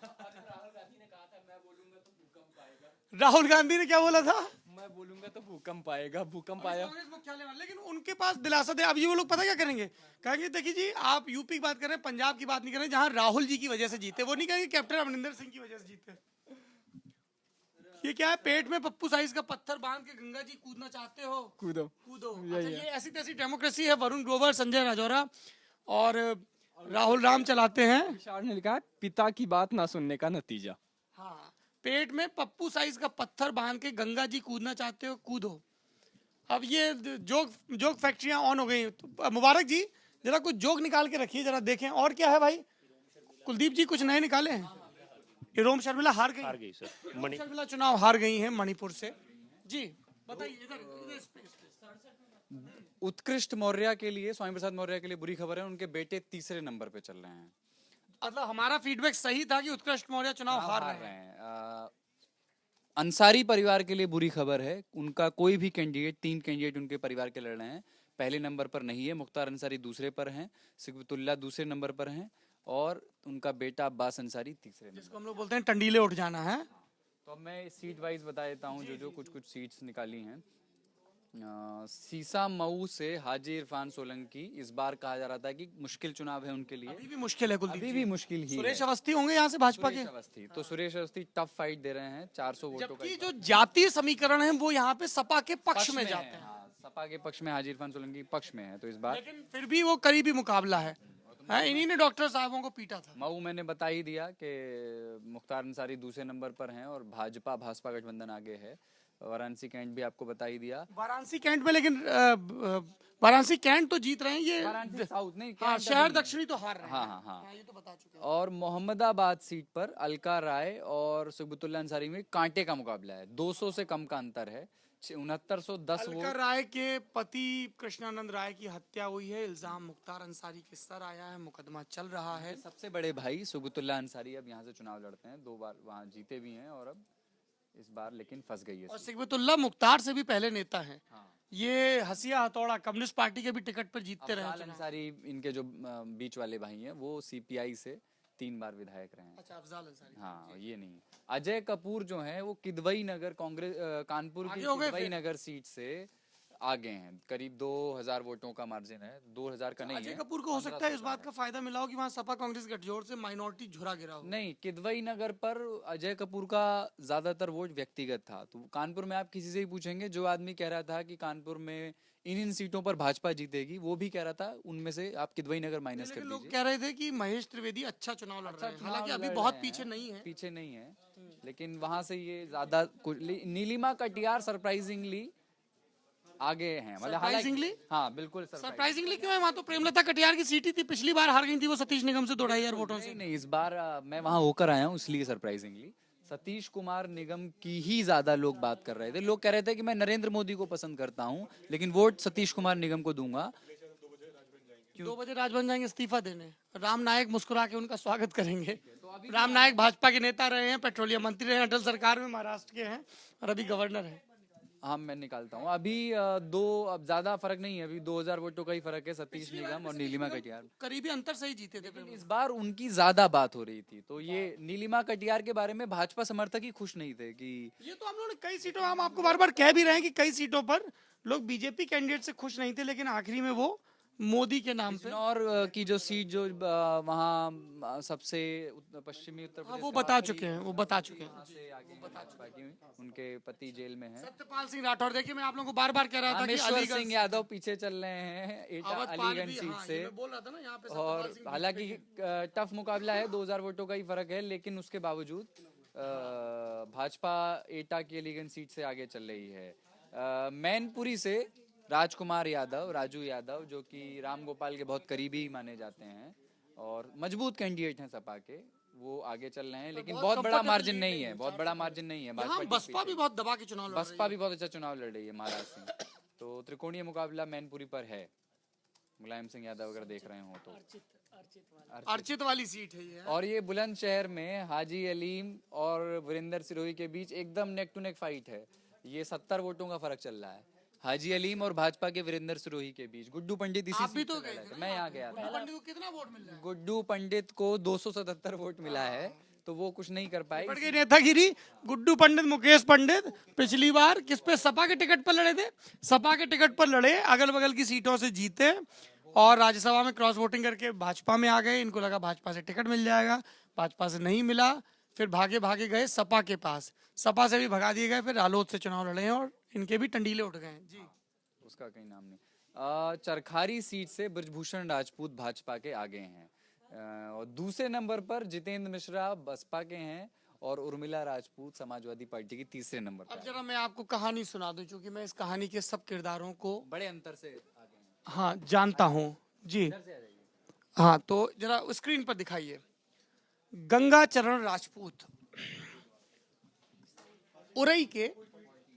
राहुल गांधी ने क्या बोला था?
मैं बोलूंगा तो भूकंप आएगा, भूकंप आया।
कांग्रेस मुख्यालय में, लेकिन उनके पास दिलासा दे। अब ये वो लोग पता क्या करेंगे, कहेंगे देखिए जी आप यूपी की बात कर रहे हैं, पंजाब की बात नहीं कर रहे हैं, जहां राहुल जी की वजह से जीते। वो नहीं कहेंगे कैप्टन अमरिंदर सिंह की वजह से जीते। ये क्या है, पेट में पप्पू साइज का पत्थर बांध के गंगा जी कूदना चाहते हो?
कूदो।
कूदो। अच्छा, ये ऐसी तैसी डेमोक्रेसी है। वरुण ग्रोवर, संजय राजौरा और राहुल राम चलाते हैं।
तुषार ने लिखा है, पिता की बात ना सुनने का नतीजा।
हाँ, पेट में पप्पू साइज का पत्थर बांध के गंगा जी कूदना चाहते हो, कूदो। अब ये जोक फैक्ट्रियां ऑन हो गई। तो मुबारक जी, जरा कुछ जोक निकाल के रखिए, जरा देखें। और क्या है भाई? कुलदीप जी कुछ नए निकाले हैं? ये रोम शर्मिला हार गई सर। रोम शर्मिला चुनाव हार गई हैं मणिपुर से। जी बताइए। इधर
उत्कृष्ट मौर्य के लिए, स्वामी प्रसाद मौर्य के लिए बुरी खबर है, उनके बेटे तीसरे नंबर पे चल रहे हैं।
मतलब हमारा फीडबैक सही था कि उत्कृष्ट मौर्य चुनाव हार रहे हैं।
अंसारी परिवार के लिए बुरी खबर है, उनका कोई भी कैंडिडेट, 3 कैंडिडेट उनके परिवार के लड़ रहे हैं। पहले नंबर पर नहीं है, मुख्तार अंसारी दूसरे पर हैं, सिकवतुल्ला दूसरे नंबर पर हैं और उनका बेटा अब्बास अंसारी तीसरे नंबर।
जिसको हम लोग बोलते हैं टंडीले उठ जाना है।
तो अब मैं सीट वाइज बता देता हूँ जो कुछ सीट्स निकाली हैं। सीसा मऊ से हाजी इरफान सोलंकी, इस बार कहा जा रहा था कि मुश्किल चुनाव है उनके लिए।
अभी भी मुश्किल है कुलदीप
अभी
जी।
भी मुश्किल ही
सुरेश
है।
अवस्थी होंगे यहाँ से भाजपा के।
सुरेश अवस्थी, तो सुरेश अवस्थी टफ फाइट दे रहे हैं, 400 वोटों का।
जबकि जो जातीय समीकरण है वो यहाँ पे सपा के पक्ष में जाते हैं।
हाँ, सपा के पक्ष में हाजी इरफान सोलंकी पक्ष में है, तो इस बार
लेकिन फिर भी वो करीबी मुकाबला है। इन्हीं ने डॉक्टर साहबों को पीटा था।
मऊ मैंने बता ही दिया कि मुख्तार अंसारी दूसरे नंबर पर हैं और भाजपा गठबंधन आगे है। वाराणसी कैंट भी आपको बता ही दिया।
वाराणसी कैंट में, लेकिन वाराणसी कैंट तो जीत रहे हैं ये।
वाराणसी साउथ नहीं,
हाँ,
कैंट
शहर
अभी-
दक्षिणी तो हार रहे हैं।
हाँ,
ये तो बता चुके हैं।
और मोहम्मदाबाद सीट पर अलका राय और सुबतुल्ला अंसारी में कांटे का मुकाबला है। 200 से कम का अंतर है। 6910
अलका
वोट।
राय के पति कृष्णानंद राय की हत्या हुई है, इल्जाम मुख्तार अंसारी के सर आया है, मुकदमा चल रहा है।
सबसे बड़े भाई सुबतुल्ला अंसारी अब यहाँ से चुनाव लड़ते हैं, 2 बार वहाँ जीते भी हैं और अब इस बार लेकिन फंस गई है।
और सिकवतुल्ला मुख्तार से भी पहले नेता हैं।
हाँ।
ये हसिया हथौड़ा कम्युनिस्ट पार्टी के भी टिकट पर जीतते रहे
अफजाल
चुनाव।
अंसारी इनके जो बीच वाले भाई हैं, वो सीपीआई से 3 बार विधायक रहे हैं।
अच्छा, अफजाल अंसारी।
हाँ, ये नहीं। अजय कपूर जो हैं वो किदवई नगर कांग्रेस कानपुर की
आगे हो गए
किदवई
फिर।
नगर सीट से आगे हैं। करीब 2000 वोटों का मार्जिन है, 2000 का नहीं
अजय
है।
कपूर को हो सकता है इस बात का फायदा मिला हो कि वहाँ सपा कांग्रेस गठजोड़ से माइनॉरिटी झुरा गिरा हो।
नहीं, किदवई नगर पर अजय कपूर का ज्यादातर वोट व्यक्तिगत था। तो कानपुर में आप किसी से ही पूछेंगे, जो आदमी कह रहा था कि कानपुर में इन सीटों पर भाजपा जीतेगी, वो भी कह रहा था उनमें से आप किदवई नगर माइनस कर
लेकिन लोग
दीजिए।
कह रहे थे कि महेश त्रिवेदी अच्छा चुनाव लड़ रहे हैं, हालांकि अभी
लड़
बहुत
रहे
पीछे
हैं,
नहीं है।
पीछे नहीं है, लेकिन वहां से ये ज्यादा नीलिमा कटियार सरप्राइजिंगली आगे हैं। मतलब
Surprisingly?
हाँ, बिल्कुल
सरप्राइजिंगली क्यों है? वहाँ तो प्रेमलता कटियार की सीट ही थी, पिछली बार हार गई थी वो सतीश निगम से 2500 वोटों से।
नहीं, इस बार मैं वहां होकर आया हूँ, इसलिए सरप्राइजिंगली सतीश कुमार निगम की ही ज्यादा लोग बात कर रहे थे। लोग कह रहे थे कि मैं नरेंद्र मोदी को पसंद करता हूँ, लेकिन वोट सतीश कुमार निगम को दूंगा।
2 बजे राज बन जाएंगे इस्तीफा देने। राम नायक मुस्कुरा के उनका स्वागत करेंगे। राम नायक भाजपा के नेता रहे हैं, पेट्रोलियम मंत्री रहे हैं, अटल सरकार में महाराष्ट्र के हैं और अभी गवर्नर हैं।
हाँ, मैं निकालता हूँ अभी अब ज्यादा फर्क नहीं है, अभी 2000 वोटों का ही फर्क है सतीश निगम और नीलिमा कटियार।
करीबी अंतर से ही जीते थे।
इस बार उनकी ज्यादा बात हो रही थी, तो ये नीलिमा कटियार के बारे में भाजपा समर्थक ही खुश नहीं थे कि
ये तो हम लोगों ने कई सीटों, हम आपको बार बार कह भी रहे हैं कि कई सीटों पर लोग बीजेपी कैंडिडेट से खुश नहीं थे, लेकिन आखिरी में वो मोदी के नाम पे।
बिजनौर की जो सीट जो वहाँ सबसे पश्चिमी उत्तर
हाँ,
प्रदेश
वो
का
बता
आखिरी-
चुके हैं, वो बता चुके हैं।
वहाँ से आगे हैं भाजपा की, उनके पति जेल में हैं।
सत्यपाल सिंह राठौर, देखिए मैं आप लोगों को बार बार कह रहा था कि
रामेश्वर
अलीगढ़
सिंह यादव पीछे चल रहे हैं एटा
अवधपाल
अलीगढ़
भी,
सीट
हाँ, ये
से।
मैं बोल रहा था ना, यहाँ पे
और
सत्यपाल सिंह
हालांकि टफ मुकाबला है, 2000 वोटों का ही फर्क है, लेकिन उसके बावजूद भाजपा एटा की अलीगढ़ सीट से आगे चल रही है। मैनपुरी से राजकुमार यादव, राजू यादव, जो कि राम गोपाल के बहुत करीबी माने जाते हैं और मजबूत कैंडिडेट हैं सपा के, वो आगे चल रहे हैं, लेकिन बहुत बड़ा मार्जिन नहीं है, बहुत बड़ा मार्जिन नहीं है।
यहाँ बसपा भी बहुत दबा के चुनाव लड़ रही
बसपा भी बहुत अच्छा चुनाव लड़ रही है महाराष्ट्र में। तो त्रिकोणीय मुकाबला मैनपुरी पर है, मुलायम सिंह यादव अगर देख रहे हो तो।
अर्चित वाली सीट है ये।
और ये बुलंदशहर में हाजी अलीम और वीरेंद्र सिरोही के बीच एकदम नेक टू नेक फाइट है। ये 70 वोटों का फर्क चल रहा है हाजी अलीम और भाजपा के वीरेंद्र सिरोही के बीच। गुड्डू पंडित इसी
आप भी
सीट
तो
से
गए
लड़ा
थे
था।
ना?
मैं यहाँ गया था।
पंडित को कितना वोट मिल रहा है?
गुड्डू पंडित को 277 वोट मिला है, तो वो कुछ नहीं कर पाई।
पड़ गई नेतागिरी। गुड्डू पंडित, मुकेश पंडित पिछली बार किस पे, सपा के टिकट पर लड़े थे, सपा के टिकट पर लड़े, अगल बगल की सीटों से जीते और राज्यसभा में क्रॉस वोटिंग करके भाजपा में आ गए। इनको लगा भाजपा से टिकट मिल जाएगा, भाजपा से नहीं मिला, फिर भागे भागे गए सपा के पास, सपा से भी भगा दिए गए, फिर रालोद से चुनाव लड़े हैं और इनके भी टंडीले उठ गए हैं। जी,
उसका कहीं नाम नहीं। चरखारी सीट से ब्रजभूषण राजपूत भाजपा के आगे हैं और दूसरे नंबर पर जितेंद्र मिश्रा बसपा के हैं और उर्मिला राजपूत समाजवादी पार्टी की तीसरे नंबर
अब
पर।
जरा मैं आपको कहानी सुना दूं, क्योंकि मैं इस कहानी के सब किरदारों को
बड़े अंतर से आगे हैं।
हाँ जानता हूँ जी। हाँ तो जरा स्क्रीन पर दिखाइए। गंगा चरण राजपूत उरई के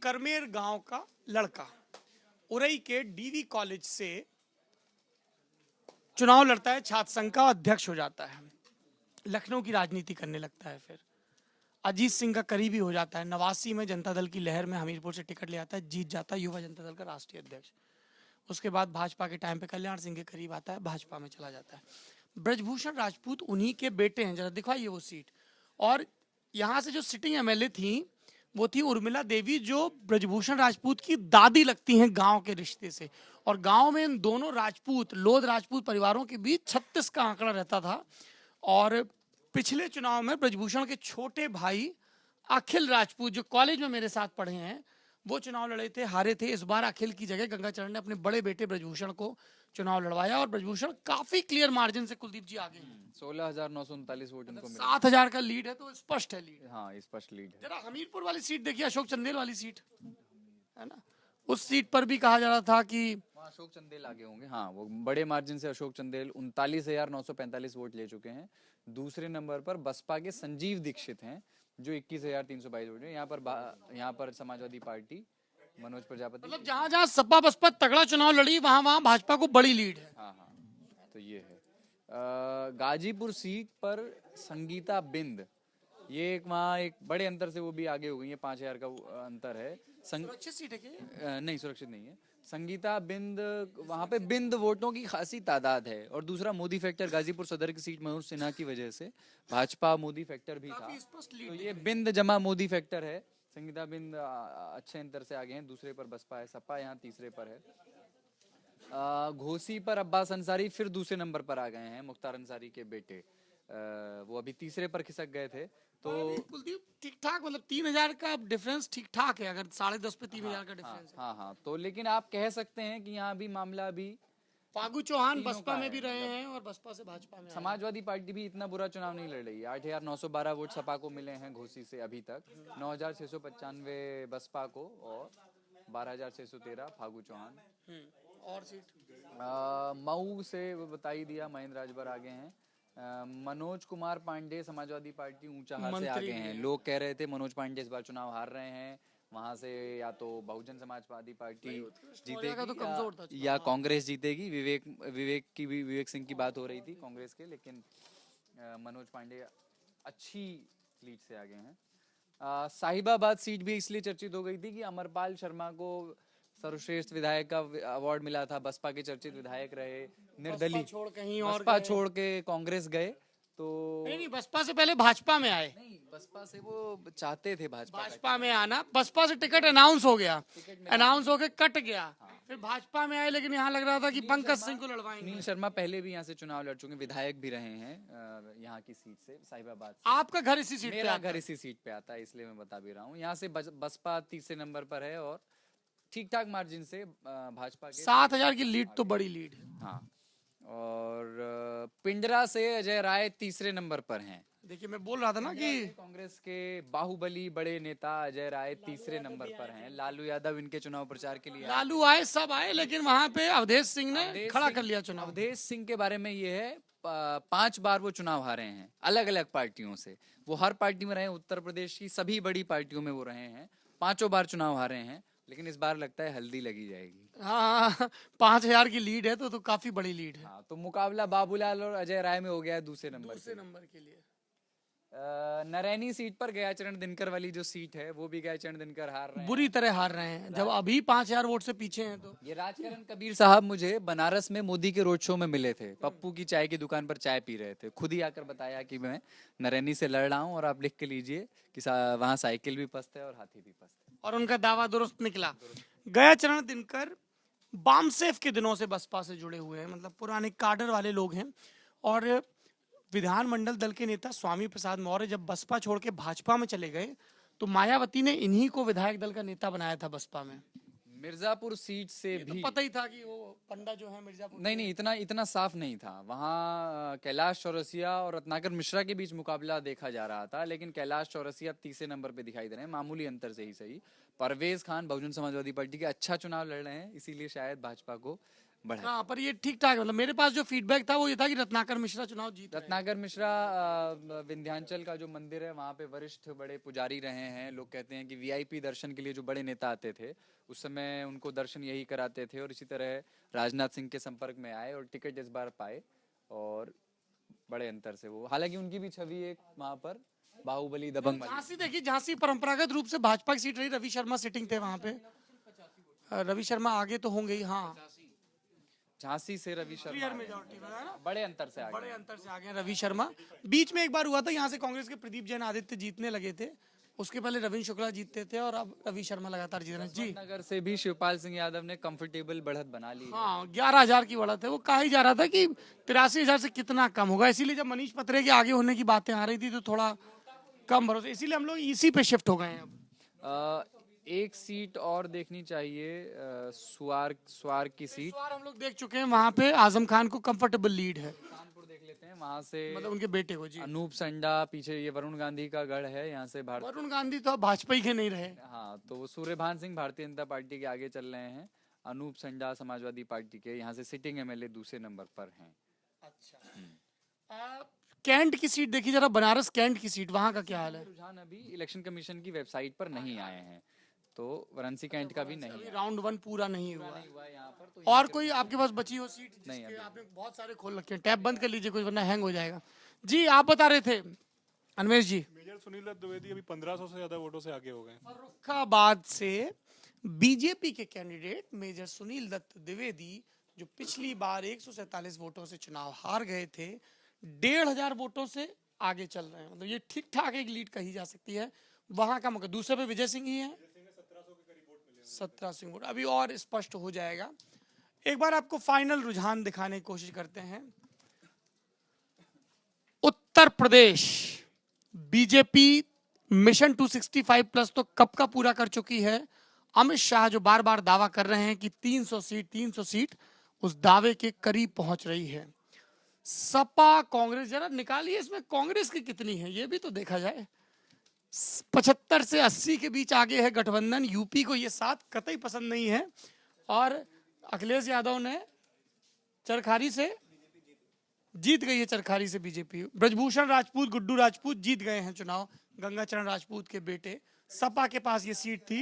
करमेर गांव का लड़का, उरई के डीवी कॉलेज से चुनाव लड़ता है, छात्र संघ का अध्यक्ष हो जाता है, लखनऊ की राजनीति करने लगता है, फिर अजीत सिंह का करीबी हो जाता है, 89 में जनता दल की लहर में हमीरपुर से टिकट ले आता है, जीत जाता है, युवा जनता दल का राष्ट्रीय अध्यक्ष। उसके बाद भाजपा के टाइम पे कल्याण सिंह के करीब आता है, भाजपा में चला जाता है। ब्रजभूषण राजपूत उन्हीं के बेटे हैं, जरा दिखाइए वो सीट। और यहाँ से जो सिटिंग एमएलए थी वो थी उर्मिला देवी, जो ब्रजभूषण राजपूत की दादी लगती हैं गांव के रिश्ते से। और गांव में इन दोनों राजपूत, लोध राजपूत परिवारों के बीच 36 का आंकड़ा रहता था। और पिछले चुनाव में ब्रजभूषण के छोटे भाई अखिल राजपूत, जो कॉलेज में मेरे साथ पढ़े हैं, वो चुनाव लड़े थे, हारे थे। इस बार अखिल की जगह गंगाचरण ने अपने बड़े बेटे ब्रजभूषण को चुनाव लड़वाया और ब्रजभूषण काफी क्लियर मार्जिन से कुलदीप जी आगे हैं।
16,939 वोट उनको मिले।
7,000 का लीड है, तो स्पष्ट है लीड।
हाँ, स्पष्ट लीड है।
जरा हमीरपुर वाली सीट देखिए, अशोक चंदेल वाली सीट है ना, उस सीट पर भी कहा जा रहा था कि
वहाँ अशोक चंदेल आगे होंगे। हाँ, वो बड़े मार्जिन से अशोक चंदेल 39,945 वोट ले चुके हैं। दूसरे नंबर पर बसपा के संजीव दीक्षित हैं, जो 21,322 वोट है। यहाँ पर समाजवादी पार्टी मनोज प्रजापति।
मतलब जहां जहां सपा बसपा तगड़ा चुनाव लड़ी, वहां वहां भाजपा को बड़ी लीड है।
हाँ हाँ, तो ये है। गाजीपुर सीट पर संगीता बिंद, ये वहाँ एक बड़े अंतर से वो भी आगे हो गई है, 5,000 का अंतर है।
सुरक्षित सीट है क्या?
नहीं, सुरक्षित नहीं है। संगीता बिंद, वहाँ पे बिंद वोटों की खासी तादाद है। और दूसरा मोदी फैक्टर, गाजीपुर सदर की सीट मनोज सिन्हा की वजह से भाजपा मोदी फैक्टर भी था, तो ये बिंद जमा मोदी फैक्टर है। संगीता बिंद अच्छे अंतर से आगे हैं। दूसरे पर बसपा है, सपा यहाँ तीसरे पर है। घोसी पर अब्बास अंसारी फिर दूसरे नंबर पर आ गए हैं, मुख्तार अंसारी के बेटे। वो अभी तीसरे पर खिसक गए थे। तो
कुलदीप ठीक ठाक, मतलब 3,000 का डिफरेंस ठीक ठाक है, अगर 10.5 पे 3,000 का डिफरेंस है।
हाँ हाँ, तो लेकिन आप कह सकते हैं कि यहाँ भी मामला अभी
फागू चौहान बसपा में भी रहे हैं और बसपा से भाजपा में आए हैं।
समाजवादी पार्टी भी इतना बुरा चुनाव नहीं लड़ रही है। 8,912 वोट सपा को मिले हैं घोसी से अभी तक, 9,695 बसपा को और 12,613 फागू चौहान।
और सीट
मऊ से बता ही दिया, महेंद्र राजभर आगे हैं। मनोज कुमार पांडे समाजवादी पार्टी ऊंचाहार से आगे हैं। लोग कह रहे थे मनोज पांडे इस बार चुनाव हार रहे हैं, वहां से या तो बहुजन समाजवादी पार्टी जीतेगी या कांग्रेस जीतेगी। विवेक सिंह की बात हो रही थी कांग्रेस के, लेकिन मनोज पांडे अच्छी लीड से आगे हैं। साहिबाबाद सीट भी इसलिए चर्चित हो गई थी कि अमरपाल शर्मा को सर्वश्रेष्ठ विधायक का अवार्ड मिला था, बसपा के चर्चित विधायक रहे, निर्दलीय, बसपा छोड़ के कांग्रेस गए। तो
नहीं, बसपा से पहले भाजपा में आए।
नहीं, बसपा से वो चाहते थे भाजपा
में आना, बसपा से टिकट अनाउंस हो गया, अनाउंस होके कट गया, फिर भाजपा में आए, लेकिन यहाँ लग रहा था कि पंकज सिंह को लड़वाएंगे।
सुनील शर्मा पहले भी यहाँ से चुनाव लड़ चुके हैं, विधायक भी रहे हैं यहाँ की सीट से, साहिबाबाद से।
आपका घर इसी सीट पे
मेरा
आता
घर
है।
इसी सीट पे आता है, इसलिए मैं बता भी रहा हूँ। यहाँ से बसपा तीसरे नंबर पर है और ठीक ठाक मार्जिन से भाजपा के
7,000 की लीड तो बड़ी लीड है।
हाँ। और पिंडरा से अजय राय तीसरे नंबर पर हैं।
देखिए मैं बोल रहा था ना कि
कांग्रेस के बाहुबली बड़े नेता अजय राय तीसरे नंबर पर हैं। लालू यादव इनके चुनाव प्रचार के लिए आए।
लालू आए, सब आए, लेकिन वहां पे अवधेश सिंह ने
अवधेश
खड़ा
सिंह-
कर लिया चुनाव।
अवधेश सिंह के बारे में ये है 5 बार वो चुनाव हारे हैं अलग अलग पार्टियों से। वो हर पार्टी में रहे, उत्तर प्रदेश की सभी बड़ी पार्टियों में वो रहे हैं, 5 बार चुनाव हारे हैं। लेकिन इस बार लगता है हल्दी लगी जाएगी।
हाँ 5,000 की लीड है तो काफी बड़ी लीड है।
हाँ, तो मुकाबला बाबूलाल और अजय राय में हो गया है दूसरे नंबर
दूसरे
पे।
नंबर के लिए
नरैनी सीट पर गयाचरण दिनकर वाली जो सीट है वो भी गयाचरण दिनकर हार रहे हैं।
बुरी तरह हार रहे हैं, जब अभी 5,000 वोट से पीछे हैं तो।
ये राजकरण कबीर साहब मुझे बनारस में मोदी के रोड शो में मिले थे। पप्पू की चाय की दुकान पर चाय पी रहे थे, खुद ही आकर बताया कि मैं नरैनी से लड़ रहा हूँ और आप लिख के लीजिए कि वहाँ साइकिल भी पस्त है और हाथी भी पस्त है।
और उनका दावा दुरुस्त निकला। गयाचरण दिनकर बामसेफ के दिनों से बसपा से जुड़े हुए हैं, मतलब पुराने काडर वाले लोग हैं। और विधानमंडल दल के नेता स्वामी प्रसाद मौर्य जब बसपा छोड़ के भाजपा में चले गए तो मायावती ने इन्हीं को विधायक दल का नेता बनाया था बसपा में।
मिर्जापुर सीट से
तो
भी
पता ही था कि वो पंडा जो है मिर्जापुर।
नहीं इतना साफ नहीं था। वहाँ कैलाश चौरसिया और रत्नाकर मिश्रा के बीच मुकाबला देखा जा रहा था, लेकिन कैलाश चौरसिया तीसरे नंबर पे दिखाई दे रहे हैं, मामूली अंतर से ही सही। परवेज खान बहुजन समाजवादी पार्टी के अच्छा चुनाव लड़ रहे हैं, इसीलिए शायद भाजपा को बढ़ा।
हाँ पर ये ठीक ठाक, मतलब मेरे पास जो फीडबैक था वो ये था कि रत्नाकर मिश्रा चुनाव जीत रहे हैं।
रत्नाकर मिश्रा विंध्याचल का जो मंदिर है वहाँ पे वरिष्ठ बड़े पुजारी रहे हैं। लोग कहते हैं कि वीआईपी दर्शन के लिए जो बड़े नेता आते थे उस समय उनको दर्शन यही कराते थे। और इसी तरह राजनाथ सिंह के संपर्क में आए और टिकट इस बार पाए और बड़े अंतर से वो, हालांकि उनकी भी छवि एक वहाँ पर बाहुबली दबंग वाली।
झांसी देखिए, झांसी परंपरागत रूप से भाजपा की सीट रही, रवि शर्मा सिटिंग थे वहां पे। रवि शर्मा आगे तो होंगे ही। हाँ
झांसी से रवि शर्मा
क्लियर
आए।
मेजॉरिटी है ना,
बड़े अंतर से आगे।
बड़े अंतर से आगे हैं रवि शर्मा। बीच में एक बार हुआ था यहाँ से कांग्रेस के प्रदीप जैन आदित्य जीतने लगे थे, उसके पहले रविंद्र शुक्ला जीतते थे और अब रवि शर्मा लगातार जीत रहे हैं। जी
नगर से भी शिवपाल सिंह यादव ने कंफर्टेबल बढ़त बना ली है।
हाँ 11,000 की बढ़त है। वो कहा ही जा रहा था कि 83,000 से कितना कम होगा, इसीलिए जब मनीष पत्रे के आगे होने की बातें आ रही थी तो थोड़ा कम भरोसा, इसीलिए हम लोग इसी पे शिफ्ट हो गए हैं अब।
एक सीट और देखनी चाहिए, स्वार की सीट।
इस बार हम लोग देख चुके हैं, वहां पे आजम खान को कंफर्टेबल लीड है,
कानपुर देख लेते हैं, वहां से
मतलब उनके बेटे को। जी
अनूप संडा, पीछे ये वरुण गांधी का गढ़ है, यहाँ से भारत।
वरुण गांधी तो अब भाजपा ही के नहीं रहे।
हाँ, तो सूर्यभान सिंह भारतीय जनता पार्टी के आगे चल रहे हैं। अनूप संडा समाजवादी पार्टी के यहाँ से सिटिंग एमएलए दूसरे नंबर पर हैं।
अच्छा कैंट की सीट देखी जरा, बनारस कैंट की सीट, वहां का क्या हाल है?
रुझान अभी इलेक्शन कमीशन की वेबसाइट पर नहीं आए हैं, तो वाराणसी कैंट का भी नहीं
अभी
है।
राउंड 1 पूरा नहीं हुआ है।
हुआ है यहाँ पर, तो
और कोई आपके पास बची हो सीट
नहीं,
जिसके
अभी
आपने बहुत सारे खोल रखे हैं? टैब बंद कर लीजिए कुछ, वरना हैंग हो जाएगा। जी आप बता रहे थे अनवेश जी।
मेजर सुनील दत्त द्विवेदी अभी 1500 से ज्यादा वोटों से आगे हो गए।
फर्रुखाबाद से बीजेपी के कैंडिडेट मेजर सुनील दत्त द्विवेदी, जो पिछली बार 147 वोटों से चुनाव हार गए थे, 1,500 वोटों से आगे चल रहे हैं। मतलब ये ठीक ठाक एक लीड कही जा सकती है। वहां का मौका दूसरे पे विजय सिंह ही है, 1700 वोट। अभी और स्पष्ट हो जाएगा। एक बार आपको फाइनल रुझान दिखाने की कोशिश करते हैं। Uttar Pradesh BJP mission 265 plus तो कब का पूरा कर चुकी है। अमित शाह जो बार बार दावा कर रहे हैं कि 300 सीट, उस दावे के करीब पहुंच रही है। सपा कांग्रेस, जरा निकालिए इसमें कांग्रेस की कितनी है ये भी तो देखा जाए। 75 से 80 के बीच आगे है गठबंधन। यूपी को ये 7 कतई पसंद नहीं है। और अखिलेश यादव ने चरखारी से जीत गई है, चरखारी से बीजेपी। ब्रजभूषण राजपूत, गुड्डू राजपूत जीत गए हैं चुनाव, गंगाचरण राजपूत के बेटे। सपा के पास ये सीट थी।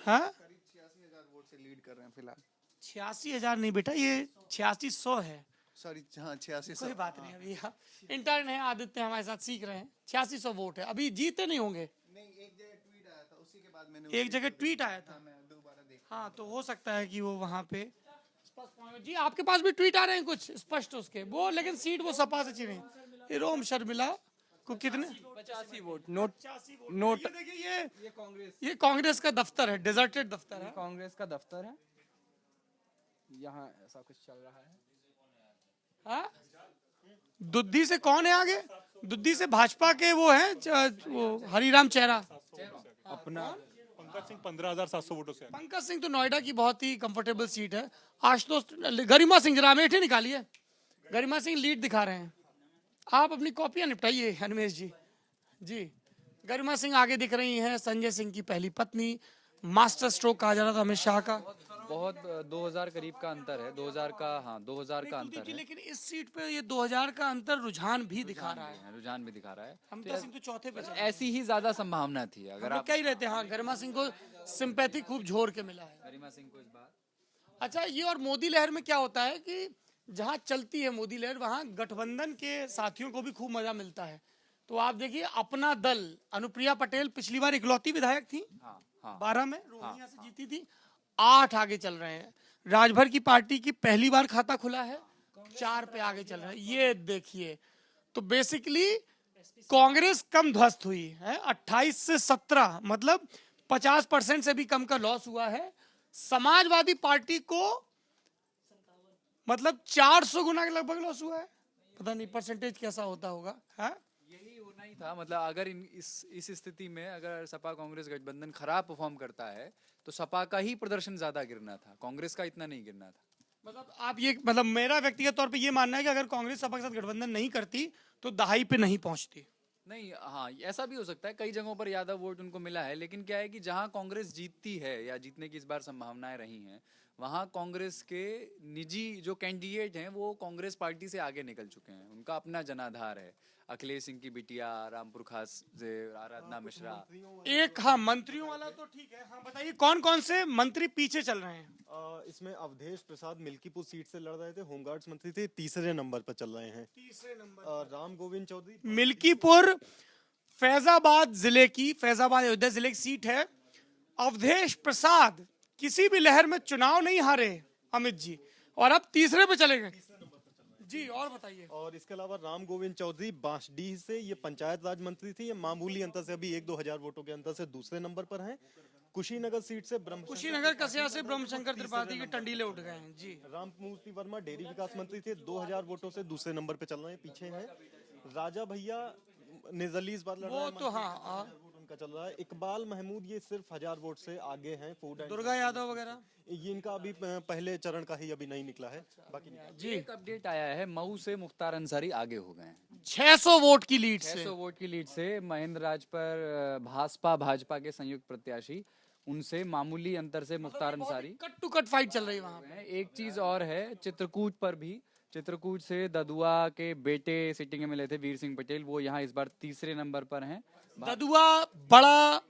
हाँ
86,000 वोट से लीड कर रहे हैं फिलहाल।
86,000 नहीं बेटा, ये 8600 है।
सॉरी हाँ 8600।
कोई बात नहीं, अभी आप इंटर्न है, आदित्य हमारे साथ सीख रहे हैं। 8600 वोट है, अभी जीते नहीं होंगे।
नहीं एक जगह ट्वीट आया था, उसी के बाद मैंने
एक जगह ट्वीट आया था,
मैं दोबारा देखा।
हाँ तो हो सकता है कि वो वहां पे जी आपके पास भी ट्वीट आ रहे हैं कुछ स्पष्ट उसके वो, लेकिन सीट वो सपा से चुने। ये रोम शर्मिला को कितने
85 वोट। Note
85 vote.
नोट
ये देखिए ये कांग्रेस का दफ्तर है, डेजर्टेड दफ्तर है।
कांग्रेस का दफ्तर है।
यहाँ ऐसा कुछ चल रहा है।
हाँ? दुद्धी से कौन है आगे? दुद्धी से भाजपा के वो हैं वो हरिराम चेहरा।
अपना पंकज सिंह 15,700 वोटों से आगे।
पंकज सिंह तो नोएडा की बहुत ही कंफर्टेबल सीट है। आशुतोष गरिमा सिंह जरा अमेठी निकालिए। गरिमा सिंह लीड दिखा रहे हैं। आप अपनी कॉपियां निपटाइए हनुमेश जी। जी गरिमा सिंह आगे दिख रही हैं। संजय सिंह की पहली पत्नी, मास्टर स्ट्रोक कहा जा रहा था अमित शाह का।
बहुत 2000 करीब का अंतर है। 2000 का, हाँ 2000 का अंतर है।
लेकिन इस सीट पे ये 2000 का अंतर रुझान भी दिखा रहा है।
रुझान भी दिखा रहा है।
अमिता सिंह तो चौथे पे चल
ऐसी ही ज्यादा संभावना थी अगर
आप क्या ही रहते हैं। हाँ गरिमा सिंह को सिंपैथी खूब झोर के मिला है।
गरिमा सिंह को इस बार।
अच्छा ये और मोदी लहर में क्या होता है कि जहां चलती है मोदी लहर वहां गठबंधन के साथियों को भी खूब मजा मिलता है। तो आप देखिए अपना दल, अनुप्रिया पटेल पिछली बार इकलौती विधायक थी।
हाँ, हाँ,
12 में रोहनिया से जीती थी। 8 आगे चल रहे हैं। राजभर की पार्टी की पहली बार खाता खुला है, 4 पे आगे चल रहा है। ये देखिए तो बेसिकली कांग्रेस कम ध्वस्त हुई है। 28 से 17 मतलब 50% से भी कम का लॉस हुआ है। समाजवादी पार्टी को मतलब 400 गुना के लगभग लॉस हुआ है। पता नहीं परसेंटेज कैसा होता होगा। हाँ
यही होना ही था। मतलब अगर इस स्थिति में अगर सपा कांग्रेस गठबंधन खराब परफॉर्म करता है तो सपा का ही प्रदर्शन ज्यादा गिरना था, कांग्रेस का इतना नहीं गिरना था।
मतलब आप ये मतलब मेरा व्यक्तिगत तौर पे ये मानना है कि अगर कांग्रेस सपा के साथ गठबंधन नहीं करती तो दहाई पे नहीं पहुंचती।
नहीं, हाँ ऐसा भी हो सकता है। कई जगहों पर यादव वोट उनको मिला है, लेकिन क्या है कि जहां कांग्रेस जीतती है या जीतने की इस बार संभावनाएं रही हैं, वहां कांग्रेस के निजी जो कैंडिडेट हैं वो कांग्रेस पार्टी से आगे निकल चुके हैं। उनका अपना जनाधार है। अखिलेश सिंह की बिटिया, रामपुर खास से आराधना मिश्रा।
एक हाँ मंत्रियों वाला तो ठीक है। हाँ बताइए कौन कौन से मंत्री पीछे चल रहे हैं?
इसमें अवधेश प्रसाद मिल्कीपुर सीट से लड़ रहे थे, होमगार्ड्स मंत्री थे, तीसरे नंबर पर चल रहे हैं।
तीसरे नंबर
राम गोविंद चौधरी
मिल्कीपुर फैजाबाद जिले की, फैजाबाद अयोध्या जिले की सीट है। अवधेश प्रसाद किसी भी लहर में चुनाव नहीं हारे अमित जी, और अब तीसरे पे चले गए जी। और बताइए।
और इसके अलावा राम गोविंद चौधरी बांसडीह से, ये पंचायत राज मंत्री थे, ये मामूली अंतर से अभी 1-2 हजार वोटों के अंतर से दूसरे नंबर पर हैं। कुशीनगर सीट से
कुशीनगर कसिया से ब्रह्मशंकर त्रिपाठी के टंडीले उठ गए हैं जी।
राममूर्ति वर्मा डेयरी विकास मंत्री थे, 2000 वोटों से दूसरे नंबर पे चल रहे हैं, पीछे हैं। राजा भैया निर्दलीय इस बार लड़ रहे हैं,
वो तो हाँ
वोट उनका चल रहा है। इकबाल महमूद ये सिर्फ 1000 वोट से आगे हैं। फूड एंड
दुर्गा यादव वगैरह
ये इनका अभी पहले चरण का ही अभी नहीं निकला है। बाकी
जी एक अपडेट आया है, मऊ से मुख्तार अंसारी आगे हो गए हैं
600 वोट की लीड से।
600 वोट की लीड से महेंद्र राज पर भाजपा के संयुक्त प्रत्याशी, उनसे मामूली अंतर से Mukhtar Ansari.
Cut to cut fight चल रही है वहां पे।
एक चीज और है, चित्रकूट पर भी, चित्रकूट से ददुआ के बेटे सिटिंग में मिले थे वीर सिंह पटेल, वो यहाँ इस बार तीसरे नंबर पर हैं।
ददुआ बड़ा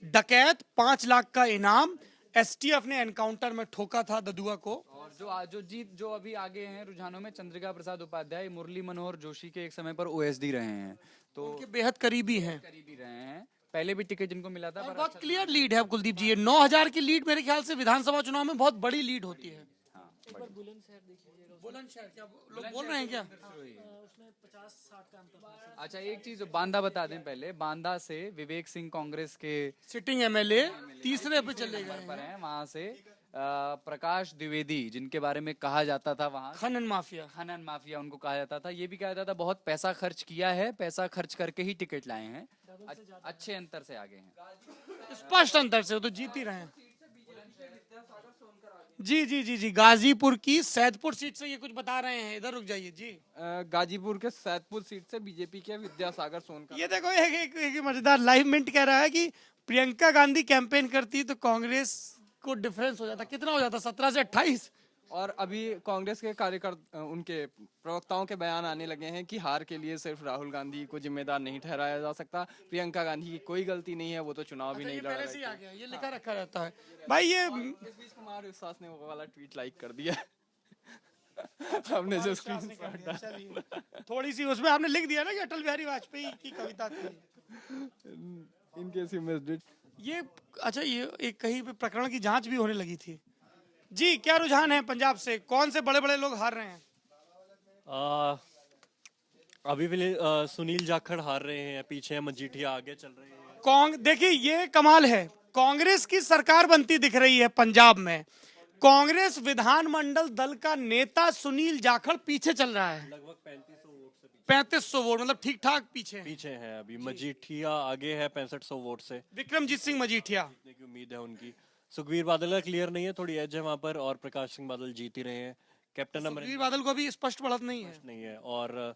डकैत, 5 लाख का इनाम, एसटीएफ ने एनकाउंटर में ठोका था ददुआ को।
और जो अभी आगे हैं रुझानों में, चंद्रिका प्रसाद उपाध्याय मुरली मनोहर जोशी के एक समय पर ओएसडी रहे हैं, तो
उनके बेहद करीबी हैं।
करीबी रहे हैं। पहले भी टिकट जिनको मिला था।
बहुत क्लियर लीड है अब कुलदीप जी। ये 9000 की लीड मेरे ख्याल से विधानसभा चुनाव में बहुत बड़ी लीड होती है। बुलंदशहर क्या लोग बोल रहे हैं क्या?
अच्छा एक चीज बांदा बता दें पहले, बांदा से विवेक सिंह कांग्रेस के
सिटिंग एमएलए तीसरे पे चले गए
हैं। वहां से प्रकाश द्विवेदी, जिनके बारे में कहा जाता था वहाँ
खनन माफिया
उनको कहा जाता था। ये भी कहा जाता था बहुत पैसा खर्च किया है, पैसा खर्च करके ही टिकट लाए हैं, अच्छे अंतर से आगे हैं,
स्पष्ट अंतर से, वो तो जीत ही रहे हैं। जी जी जी जी गाजीपुर की सैदपुर सीट से ये कुछ बता रहे हैं, इधर रुक जाइए जी।
गाजीपुर के सैदपुर सीट से बीजेपी के विद्यासागर सोनकर।
ये देखो एक मजेदार लाइव मिनट कह रहा है कि प्रियंका गांधी कैंपेन करती तो कांग्रेस को डिफरेंस हो जाता। कितना हो जाता? 17 से 28।
और अभी कांग्रेस के कार्यकर्ता, उनके प्रवक्ताओं के बयान आने लगे हैं कि हार के लिए सिर्फ राहुल गांधी को जिम्मेदार नहीं ठहराया जा सकता, प्रियंका गांधी की कोई गलती नहीं है, वो तो चुनाव भी नहीं लड़ रही थी।
आ गया, ये लिखा रखा रहता है भाई। ये
इस बीच कुमार विश्वास ने वो वाला ट्वीट लाइक कर दिया हमने जो
थोड़ी सी उसमें आपने लिख दिया ना कि अटल बिहारी वाजपेयी की कविता थी।
In case you missed it.
ये अच्छा, ये एक कहीं पे प्रकरण की जांच भी होने लगी थी जी। क्या रुझान है पंजाब से? कौन से बड़े बड़े लोग हार रहे हैं?
अभी भी सुनील जाखड़ हार रहे हैं, पीछे मजीठिया आगे चल रहे हैं।
देखिए ये कमाल है, कांग्रेस की सरकार बनती दिख रही है पंजाब में। कांग्रेस विधानमंडल दल का नेता सुनील जाखड़ पीछे चल रहा है,
लगभग 3500 वोट से
3500 वोट, मतलब ठीक ठाक पीछे हैं।
पीछे है। अभी मजीठिया आगे है 6500 वोट से,
विक्रमजीत सिंह मजीठिया।
जीतने की उम्मीद है उनकी। सुखबीर बादल का क्लियर नहीं है, थोड़ी एज है वहां पर, और प्रकाश सिंह बादल जीत ही रहे हैं। कैप्टन
सुखबीर
अमरिंदर
बादल को अभी स्पष्ट बढ़त नहीं है,
नहीं है, और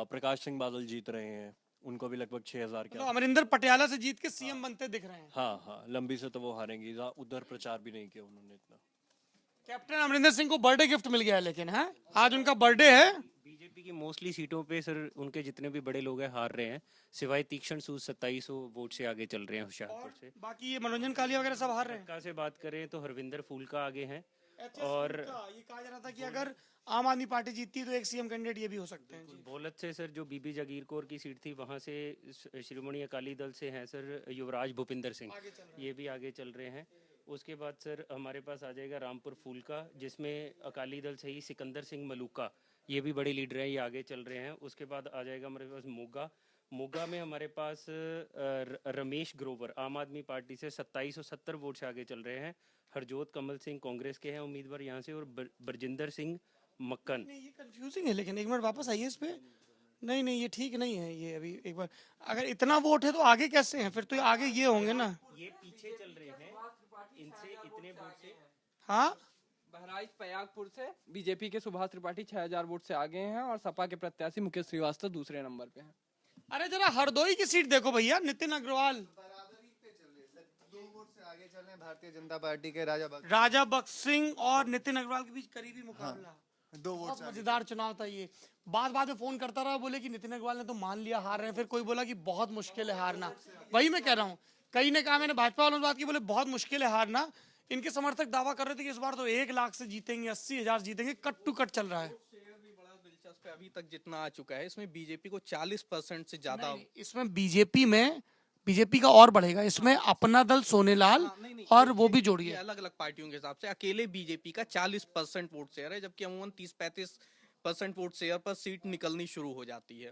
प्रकाश सिंह बादल जीत रहे हैं, उनको भी लगभग 6000 के
तो अमरिंदर पटियाला से जीत के सीएम बनते दिख रहे हैं।
हाँ हाँ, लंबी से तो वो हारेंगी, उधर प्रचार भी नहीं किया उन्होंने इतना।
कैप्टन अमरिंदर सिंह को बर्थडे गिफ्ट मिल गया है, लेकिन है आज उनका बर्थडे है।
बीजेपी की मोस्टली सीटों पे सर उनके जितने भी बड़े लोग हैं हार रहे हैं, सिवाय तीक्ष्ण सूद 2700 वोट से आगे चल रहे हैं होशियारपुर से।
बाकी ये मनोरंजन कालिया वगैरह सब हार रहे हैं।
का से बात करें तो हरविंदर फूलका आगे हैं,
और ये कहा जा रहा था कि अगर आम आदमी पार्टी जीतती है तो एक सीएम कैंडिडेट ये भी हो सकते हैं।
बोलत से सर जो बीबी जागीर कौर की सीट थी वहाँ से श्रोमणी अकाली दल से हैं सर युवराज भूपिंदर सिंह, ये भी आगे चल रहे हैं। उसके बाद सर हमारे पास आ जाएगा रामपुर फूलका, जिसमें अकाली दल से ही सिकंदर सिंह मलूका, ये भी बड़े लीडर हैं, ये आगे चल रहे हैं। उसके बाद आ जाएगा हमारे पास मोगा, मोगा में हमारे पास रमेश ग्रोवर आम आदमी पार्टी से 2770 वोट से आगे चल रहे हैं। हरजोत कमल सिंह कांग्रेस के हैं उम्मीदवार यहाँ से, और बरजिंदर सिंह मक्कन।
नहीं, ये कंफ्यूजिंग है, लेकिन एक मिनट वापस आइए इस पे। नहीं ये ठीक नहीं है, ये अभी एक बार अगर इतना वोट है तो आगे कैसे हैं फिर, तो आगे ये होंगे ना।
ये पीछे चल रहे हैं इनसे इतने वोट से।
हाँ,
बहराइच पयागपुर से बीजेपी के सुभाष त्रिपाठी 6000 वोट से आगे हैं और सपा के प्रत्याशी मुकेश श्रीवास्तव दूसरे नंबर पे हैं।
अरे जरा हरदोई की सीट देखो भैया, नितिन अग्रवाल
बराबरी पे चल रहे सर, 2 वोट से आगे चल रहे हैं भारतीय जनता पार्टी के
राजा बख्श सिंह और नितिन अग्रवाल के बीच करीबी मुकाबला।
2 वोट
बहुत मजेदार चुनाव था ये। बाद में फोन करता रहा, बोले कि नितिन अग्रवाल ने तो मान लिया हार रहे हैं, फिर कोई बोला कि बहुत मुश्किल है हारना। वही मैं कह रहा हूँ, कई ने कहा, मैंने भाजपा वालों से बात की, बोले बहुत मुश्किल है हारना। इनके समर्थक दावा कर रहे थे कि इस बार तो 1 लाख से जीतेंगे, 80,000 जीतेंगे, कट टू कट चल रहा है।
दिलचस्प है, अभी तक जितना आ चुका है इसमें बीजेपी को 40% से ज्यादा।
इसमें बीजेपी का और बढ़ेगा, इसमें अपना दल सोनेलाल और वो भी जोड़िए।
अलग अलग पार्टियों के हिसाब से अकेले बीजेपी का 40% वोट शेयर है, जबकि अमूमन 30-35% वोट शेयर पर सीट निकलनी शुरू हो जाती है।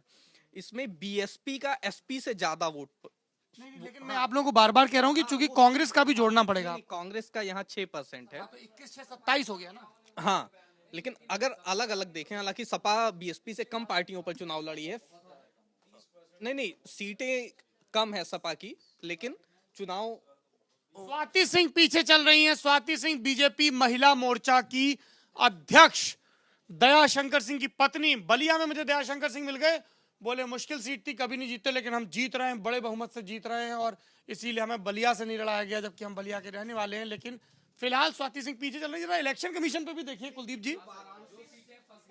इसमें बीएसपी का एसपी से ज्यादा वोट।
नहीं, लेकिन मैं आप लोगों को बार बार कह रहा हूँ कि चूंकि कांग्रेस का भी जोड़ना पड़ेगा।
कांग्रेस का यहाँ 6% है,
तो 21-6-27 हो गया ना।
हाँ, लेकिन अगर अलग अलग देखें, हालांकि सपा बीएसपी से कम पार्टियों पर चुनाव लड़ी है। नहीं, सीटें कम है सपा की, लेकिन चुनाव।
स्वाति सिंह पीछे चल रही हैं। स्वाति सिंह बीजेपी महिला मोर्चा की अध्यक्ष दयाशंकर सिंह की पत्नी। बलिया में मुझे दयाशंकर सिंह मिल गए, बोले मुश्किल सीट थी, कभी नहीं जीते, लेकिन हम जीत रहे हैं, बड़े बहुमत से जीत रहे हैं, और इसीलिए हमें बलिया से नहीं लड़ाया गया, जबकि हम बलिया के रहने वाले हैं। लेकिन फिलहाल स्वाति सिंह पीछे चल रही है। इलेक्शन कमीशन पे भी देखिए कुलदीप जी,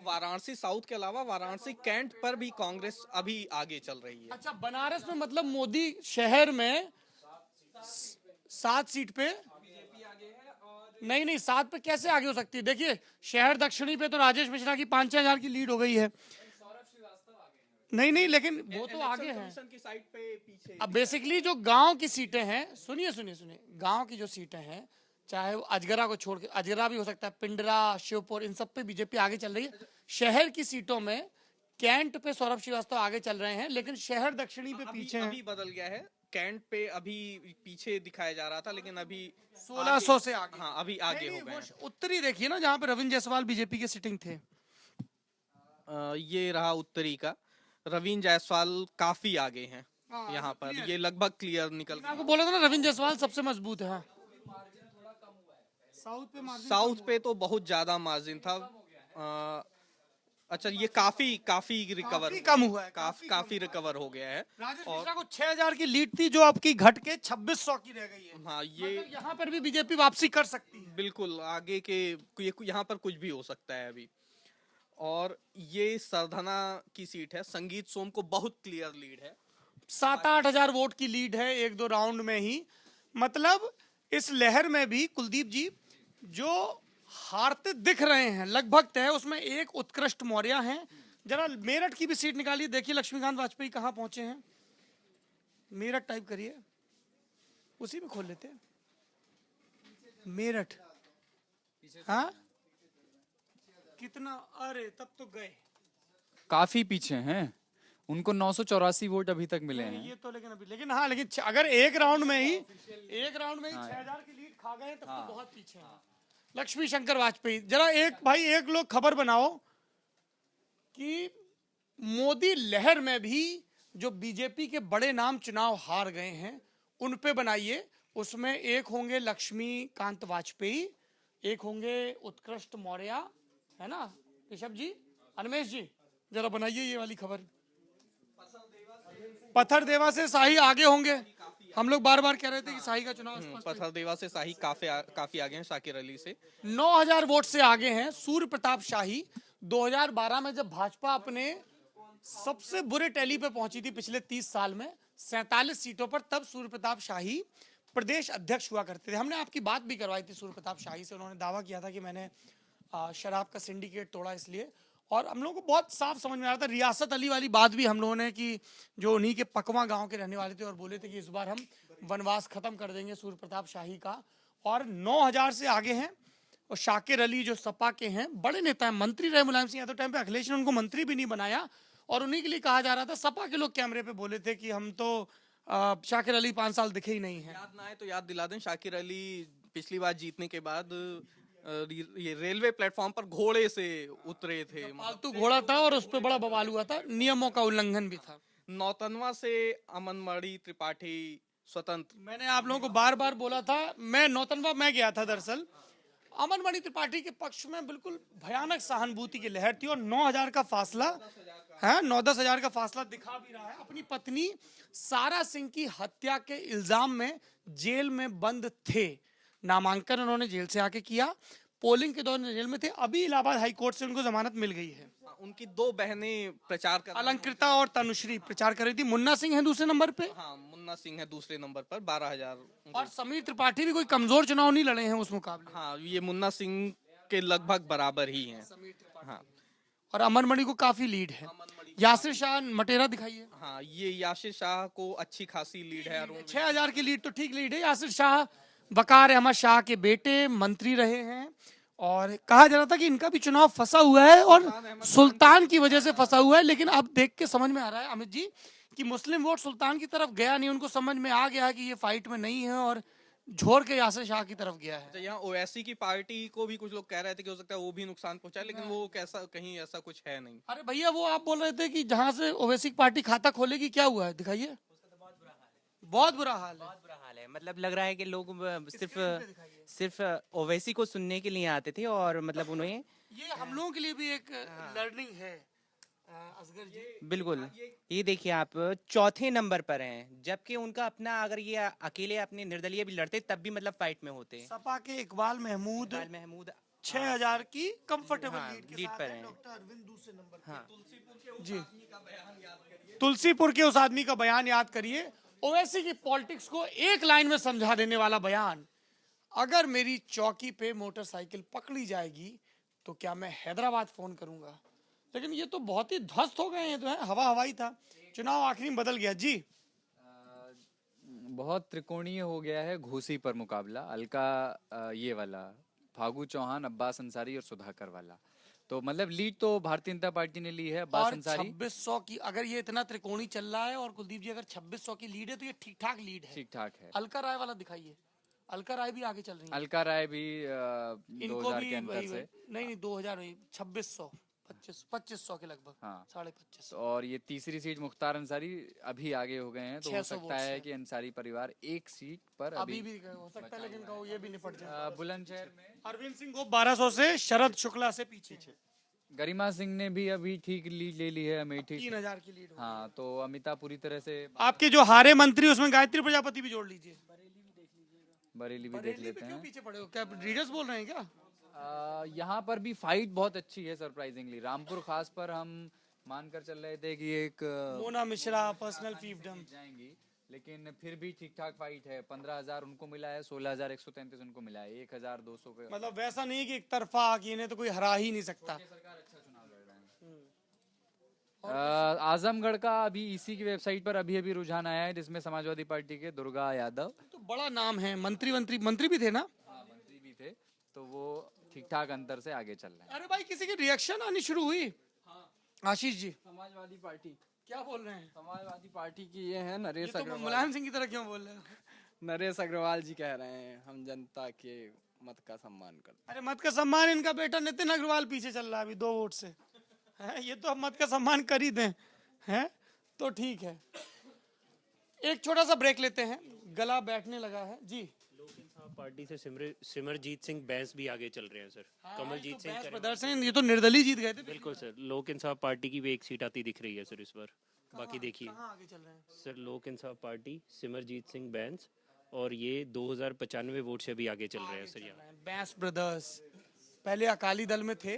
वाराणसी साउथ के अलावा वाराणसी कैंट पर भी कांग्रेस अभी आगे चल रही है।
अच्छा, बनारस में मतलब मोदी शहर में 7 सीट पे नहीं 7 पे कैसे आगे हो सकती है। देखिए शहर दक्षिणी पे तो राजेश मिश्रा की 5-6 हजार की लीड हो गई है। नहीं, लेकिन वो तो आगे हैं।
की साइड पे पीछे।
अब बेसिकली जो गांव की सीटें हैं, सुनिए, गांव की जो सीटें हैं, चाहे वो अजगरा को छोड़ के, अजगरा भी हो सकता है, पिंडरा, शिवपुर, इन सब पे बीजेपी आगे चल रही है। शहर की सीटों में कैंट पे सौरभ श्रीवास्तव आगे चल रहे हैं, लेकिन शहर दक्षिणी पे पीछे हैं।
अभी बदल गया है, कैंट पे अभी पीछे दिखाया जा रहा था, लेकिन अभी
1600 से आगे।
हाँ, अभी आगे हो गए।
उत्तरी देखिए ना, जहाँ पे रविंद्र जायसवाल बीजेपी के सिटिंग थे।
ये रहा उत्तरी का, रविंद्र जायसवाल काफी आगे हैं यहाँ पर, ये लगभग क्लियर निकल।
आपको बोला था ना रविंद्र जायसवाल सबसे मजबूत है।
साउथ पे तो बहुत ज्यादा मार्जिन था। अच्छा, ये काफी रिकवर
कम हुआ है,
काफी रिकवर हो गया है।
राजेश मिश्रा को 6000 की लीड थी, जो आपकी घट के 2600 की रह गई है।
हाँ, ये
मतलब यहाँ पर भी बीजेपी वापसी कर सकती है।
बिल्कुल आगे के यहाँ पर कुछ भी हो सकता है अभी। और ये सरधना की सीट है, संगीत सोम को बहुत क्लियर लीड है,
7-8 हजार वोट की लीड है 1-2 राउंड में ही। मतलब इस लहर में भी कुलदीप जी जो हारते दिख रहे हैं लगभग तय, उसमें एक उत्कृष्ट मौर्य हैं। जरा मेरठ की भी सीट निकालिए, देखिए लक्ष्मीकांत वाजपेयी कहां पहुंचे हैं। मेरठ टाइप करिए, उसी में खोल लेते हैं मेरठ। हाँ, कितना, अरे तब तो गए,
काफी पीछे हैं, उनको 984 वोट अभी तक मिले हैं।
ये तो लेकिन हाँ, लेकिन अगर एक राउंड में ही 6000 की लीड खा गए तब तो बहुत पीछे हैं। लक्ष्मी शंकर वाजपेयी। जरा एक लोग खबर बनाओ कि मोदी लहर में भी जो बीजेपी के बड़े नाम चुनाव हार गए हैं उन पे बनाइए। उसमें एक होंगे लक्ष्मीकांत वाजपेयी, एक होंगे उत्कृष्ट मौर्य, है ना ऋषभ जी, अनमेश जी, जरा बनाइए ये वाली खबर। पत्थरदेवा से शाही आगे होंगे। हम लोग बार बार कह रहे थे कि शाही का चुनाव
पत्थरदेवा से शाही काफी आगे हैं शाकिर अली से।
9000 वोट से आगे हैं सूर्य प्रताप शाही। 2012 में जब भाजपा अपने सबसे बुरे टैली पे पहुंची थी पिछले 30 साल में 47 सीटों पर, तब सूर्य प्रताप शाही प्रदेश अध्यक्ष हुआ करते थे। हमने आपकी बात भी करवाई थी सूर्य प्रताप शाही से। उन्होंने दावा किया था कि मैंने शराब का सिंडिकेट तोड़ा इसलिए, और हम लोगों को बहुत साफ समझ में आ रहा था। रियासत अली वाली बात भी हम लोगों ने कि जो उन्हीं के पकवा गांव के रहने वाले थे और बोले थे कि इस बार हम वनवास खत्म कर देंगे सूर्य प्रताप शाही का, और 9000 से आगे हैं। और शाकिर अली जो सपा के हैं, बड़े नेता हैं, मंत्री रहे मुलायम सिंह यादव टाइम पे, अखिलेश ने उनको मंत्री भी नहीं बनाया, और उन्हीं के लिए कहा जा रहा था। सपा के लोग कैमरे पे बोले थे कि हम तो शाकिर अली 5 साल दिखे ही नहीं है।
याद ना आए तो याद दिला दें, शाकिर अली पिछली बार जीतने के बाद ये रेलवे प्लेटफॉर्म पर घोड़े से उतरे थे।
पालतू घोड़ा था और उस पर बड़ा बवाल हुआ था, नियमों का उल्लंघन भी था।
नौतनवा से अमनमणि त्रिपाठी स्वतंत्र।
मैंने आप लोगों को बार बार बोला था, मैं नौतनवा में गया था दरअसल। अमनमणि त्रिपाठी के पक्ष में बिल्कुल भयानक सहानुभूति की लहर थी, और 9000 का फासला है, 9-10 हजार का फासला दिखा भी रहा है। अपनी पत्नी सारा सिंह की हत्या के इल्जाम में जेल में बंद थे। नामांकन उन्होंने जेल से आके किया, पोलिंग के दौरान जेल में थे। अभी इलाहाबाद हाई कोर्ट से उनको जमानत मिल गई है।
उनकी 2 बहनें प्रचार कर,
अलंकृता और तनुश्री प्रचार कर रही थी। मुन्ना सिंह है दूसरे नंबर पे।
हाँ, मुन्ना सिंह है दूसरे नंबर पर 12,000।
और समीर त्रिपाठी भी कोई कमजोर चुनाव नहीं लड़े हैं उस मुकाबले।
हाँ, ये मुन्ना सिंह के लगभग बराबर ही हैं। हाँ,
और अमनमणि को काफी लीड है। यासिर शाह मटेरा दिखाइए।
हाँ, ये यासिर शाह को अच्छी खासी लीड है।
6000 की लीड तो ठीक लीड है। यासिर शाह वकार अहमद शाह के बेटे, मंत्री रहे हैं, और कहा जा रहा था कि इनका भी चुनाव फंसा हुआ है और सुल्तान की वजह से फंसा हुआ है। लेकिन अब देख के समझ में आ रहा है अमित जी कि मुस्लिम वोट सुल्तान की तरफ गया नहीं, उनको समझ में आ गया कि ये फाइट में नहीं है, और झोर के यासिर शाह की तरफ गया है।
यहाँ ओवैसी की पार्टी को भी कुछ लोग कह रहे थे कि हो सकता है वो भी नुकसान पहुंचाए, लेकिन वो कैसा, कहीं ऐसा कुछ है नहीं।
अरे भैया, वो आप बोल रहे थे कि जहां से ओवैसी पार्टी खाता खोलेगी, क्या हुआ है दिखाइए। बहुत बुरा हाल है।
मतलब लग रहा है कि लोग सिर्फ ओवैसी को सुनने के लिए आते थे, और मतलब उन्हें
ये हम लोगों के लिए भी एक लर्निंग है असगर जी।
बिल्कुल। ये देखिए आप 4थे नंबर पर हैं, जबकि उनका अपना, अगर ये अकेले अपने निर्दलीय भी लड़ते तब भी मतलब फाइट में होते।
सपा के इकबाल महमूद 6000 की कंफर्टेबल लीड पर हैं। डॉक्टर अरविंद दूसरे नंबर पर। जी, तुलसीपुर के उस आदमी का बयान याद करिए, ओवैसी की पॉलिटिक्स को एक लाइन में समझा देने वाला बयान। अगर मेरी चौकी पे मोटरसाइकिल पकड़ी जाएगी तो क्या मैं हैदराबाद फोन करूंगा। लेकिन ये तो बहुत ही ध्वस्त हो गए हैं, तो है हवा हवाई था। चुनाव आखिरी में बदल गया जी।
बहुत त्रिकोणीय हो गया है घोसी पर मुकाबला। अलका ये वाला, फागू चौहान, अब्बास अंसारी और सुधाकर वाला। तो मतलब लीड तो भारतीय जनता पार्टी ने ली है। अब्बास अंसारी
2600 की, अगर ये इतना त्रिकोणी चल रहा है, और कुलदीप जी अगर 2600 की लीड है तो ये ठीक ठाक लीड है।
ठीक ठाक है।
अलका राय वाला दिखाइए। अलका राय भी आगे चल रही है।
अलका राय भी
इनको
2000
भी
के अंतर से
नहीं 2000 2600 2500 के लगभग।
हाँ,
2550।
और ये तीसरी सीट मुख्तार अंसारी अभी आगे हो गए हैं, तो हो सकता है कि अंसारी परिवार एक सीट पर
अभी भी हो सकता है, लेकिन कहो ये भी निपट जाए।
बुलंदशहर में
अरविंद सिंह को 1200 से, शरद शुक्ला से पीछे।
गरिमा सिंह ने भी अभी ठीक लीड ले ली है अमेठी।
3000 की लीड।
हाँ, तो अमिता पूरी तरह से।
आपके जो हारे मंत्री उसमें गायत्री प्रजापति भी जोड़ लीजिए।
बरेली भी देख लेते हैं।
क्यों पीछे पड़े हो, क्या रीडर्स बोल रहे हैं क्या?
यहाँ पर भी फाइट बहुत अच्छी है सरप्राइजिंगली। रामपुर खास पर हम मानकर चल रहे थे कि एक
मोना मिश्रा पर्सनल फील्डम
जाएंगी, लेकिन फिर भी ठीक ठाक फाइट है। 15,000 उनको मिला है, 16,133 उनको मिला है, 1,200 का।
मतलब वैसा नहीं कि एक तरफा कि इन्हें तो कोई हरा ही नहीं सकता।
सरकार अच्छा चुनाव लड़ रहे हैं। आजमगढ़ का अभी ईसी की वेबसाइट पर अभी रुझान आया है, जिसमें समाजवादी पार्टी के दुर्गा यादव,
तो बड़ा नाम है, मंत्री भी थे ना।
हाँ, मंत्री भी थे, तो वो ठीक ठाक अंतर से आगे चल रहे हैं।
अरे भाई, किसी की रिएक्शन आनी शुरू हुई। आशीष जी,
समाजवादी पार्टी
क्या बोल रहे हैं?
समाजवादी पार्टी की ये है नरेश
तो
अग्रवाल।
मुलायम सिंह की तरह क्यों बोल रहे हो?
नरेश अग्रवाल जी कह रहे हैं हम जनता के मत का सम्मान करते
अरे मत का सम्मान इनका बेटा नितिन अग्रवाल पीछे चल रहा है अभी 2 वोट से है, ये तो अब मत का सम्मान कर ही दें हैं तो ठीक है। एक छोटा सा ब्रेक लेते हैं, गला बैठने लगा है जी।
लोक इंसाफ पार्टी से सिमरजीत सिंह बैंस भी आगे चल रहे हैं सर। कमलजीत सिंह करें।
प्रदर्शन ये तो निर्दलीय जीत गए थे।
बिल्कुल सर, लोक इंसाफ पार्टी की भी एक सीट आती दिख रही है सर इस बार। बाकी देखिए
कहाँ आगे चल रहे हैं?
सर, लोक इंसाफ पार्टी सिमरजीत सिंह बैंस और ये 2095 वोट से भी आगे चल रहे हैं सर यहाँ।
बैंस ब्रदर्स पहले अकाली दल में थे,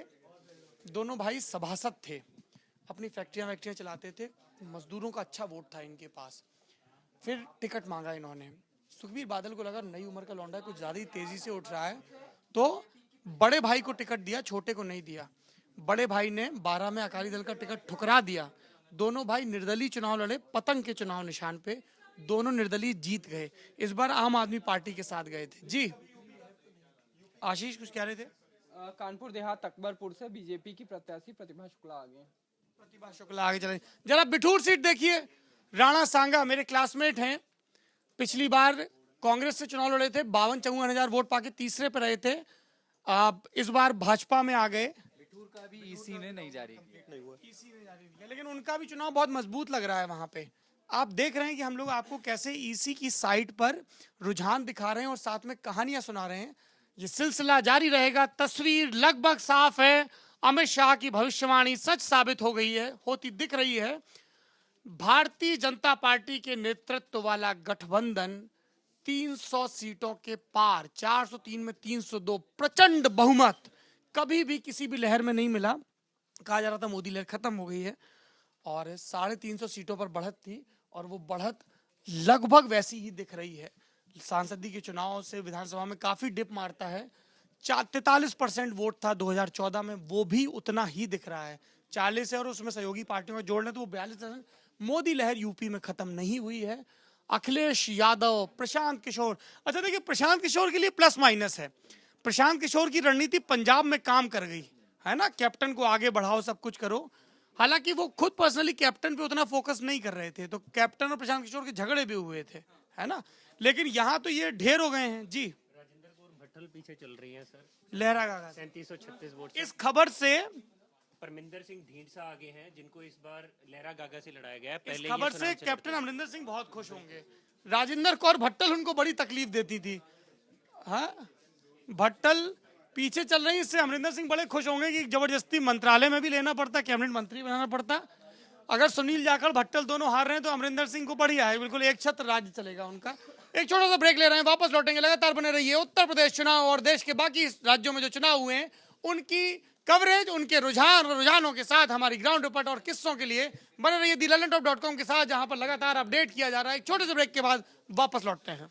दोनों भाई सभासद थे, अपनी फैक्ट्रियां चलाते थे, मजदूरों का अच्छा वोट था इनके पास। फिर टिकट मांगा इन्होंने, सुखबीर बादल को लगा नई उम्र का लौंडा कुछ ज्यादा ही तेजी से उठ रहा है, तो बड़े भाई को टिकट दिया, छोटे को नहीं दिया। बड़े भाई ने 12 में अकाली दल का टिकट ठुकरा दिया। दोनों भाई निर्दलीय चुनाव लड़े, पतंग के चुनाव निशान पे, दोनों निर्दलीय जीत गए। इस बार आम आदमी पार्टी के साथ गए थे जी। आशीष कुछ कह रहे थे?
कानपुर देहात अकबरपुर से बीजेपी की प्रत्याशी प्रतिभा शुक्ला आगे।
प्रतिभा शुक्ला आगे चले। जरा बिठूर सीट देखिए, राणा सांगा मेरे क्लासमेट हैं, पिछली बार कांग्रेस से चुनाव लड़े थे, 52-54 हजार वोट पाके तीसरे पे रहे थे, इस बार भाजपा में आ गए।
बिठूर का भी ईसी ने नहीं जारी किया,
लेकिन उनका भी चुनाव बहुत मजबूत लग रहा है वहां पे। आप देख रहे हैं कि हम लोग आपको कैसे ईसी की साइट पर रुझान दिखा रहे हैं और साथ में कहानियां सुना रहे हैं। ये सिलसिला जारी रहेगा। तस्वीर लगभग साफ है, अमित शाह की भविष्यवाणी सच साबित हो गई है, होती दिख रही है। भारतीय जनता पार्टी के नेतृत्व वाला गठबंधन 300 सीटों के पार, 403 में 302, प्रचंड बहुमत कभी भी किसी भी लहर में नहीं मिला। कहा जा रहा था मोदी लहर खत्म हो गई है, और 350 सीटों पर बढ़त थी, और वो बढ़त लगभग वैसी ही दिख रही है। सांसदीय के चुनाव से विधानसभा में काफी डिप मारता है। 43% वोट था 2014 में, वो भी उतना ही दिख रहा है। 40 है, और उसमें सहयोगी पार्टियों में जोड़ लें तो वो 42%। मोदी लहर यूपी में खत्म नहीं हुई है। अखिलेश यादव, प्रशांत किशोर, अच्छा देखिए प्रशांत किशोर के लिए प्लस माइनस है। प्रशांत किशोर की रणनीति पंजाब में काम कर गई है ना, कैप्टन को आगे बढ़ाओ, सब कुछ करो। हालांकि वो खुद पर्सनली कैप्टन पे उतना फोकस नहीं कर रहे थे, तो कैप्टन और प्रशांत किशोर के झगड़े भी हुए थे, है ना। लेकिन यहाँ तो ये ढेर हो गए हैं जी।
राजेंद्र कौर भट्टल पीछे चल रही हैं सर,
लहरा गागा
3736 वोट।
इस खबर से
परमिंदर सिंह ढींढसा आगे हैं, जिनको इस बार लहरा गागा से लड़ाया गया है।
इस
पहले
खबर से कैप्टन अमरिंदर सिंह बहुत खुश होंगे। राजेंद्र कौर भट्टल उनको बड़ी तकलीफ देती थी, हाँ भट्टल पीछे चल रही, इससे अमरिंदर सिंह बड़े खुश होंगे कि जबरदस्ती मंत्रालय में भी लेना पड़ता, कैबिनेट मंत्री बनाना पड़ता। अगर सुनील जाखड़ भट्टल दोनों हार रहे हैं तो अमरिंदर सिंह को बढ़िया है, बिल्कुल एक छत्र राज्य चलेगा उनका। एक छोटा सा ब्रेक ले रहे हैं, वापस लौटेंगे, लगातार बने रहिए। उत्तर प्रदेश चुनाव और देश के बाकी राज्यों में जो चुनाव हुए हैं उनकी कवरेज, उनके रुझानों के साथ हमारी ग्राउंड रिपोर्ट और किस्सों के लिए बने रहिए दी ललन टॉप .com के साथ, जहां पर लगातार अपडेट किया जा रहा है। एक छोटे से ब्रेक के बाद वापस लौटते हैं।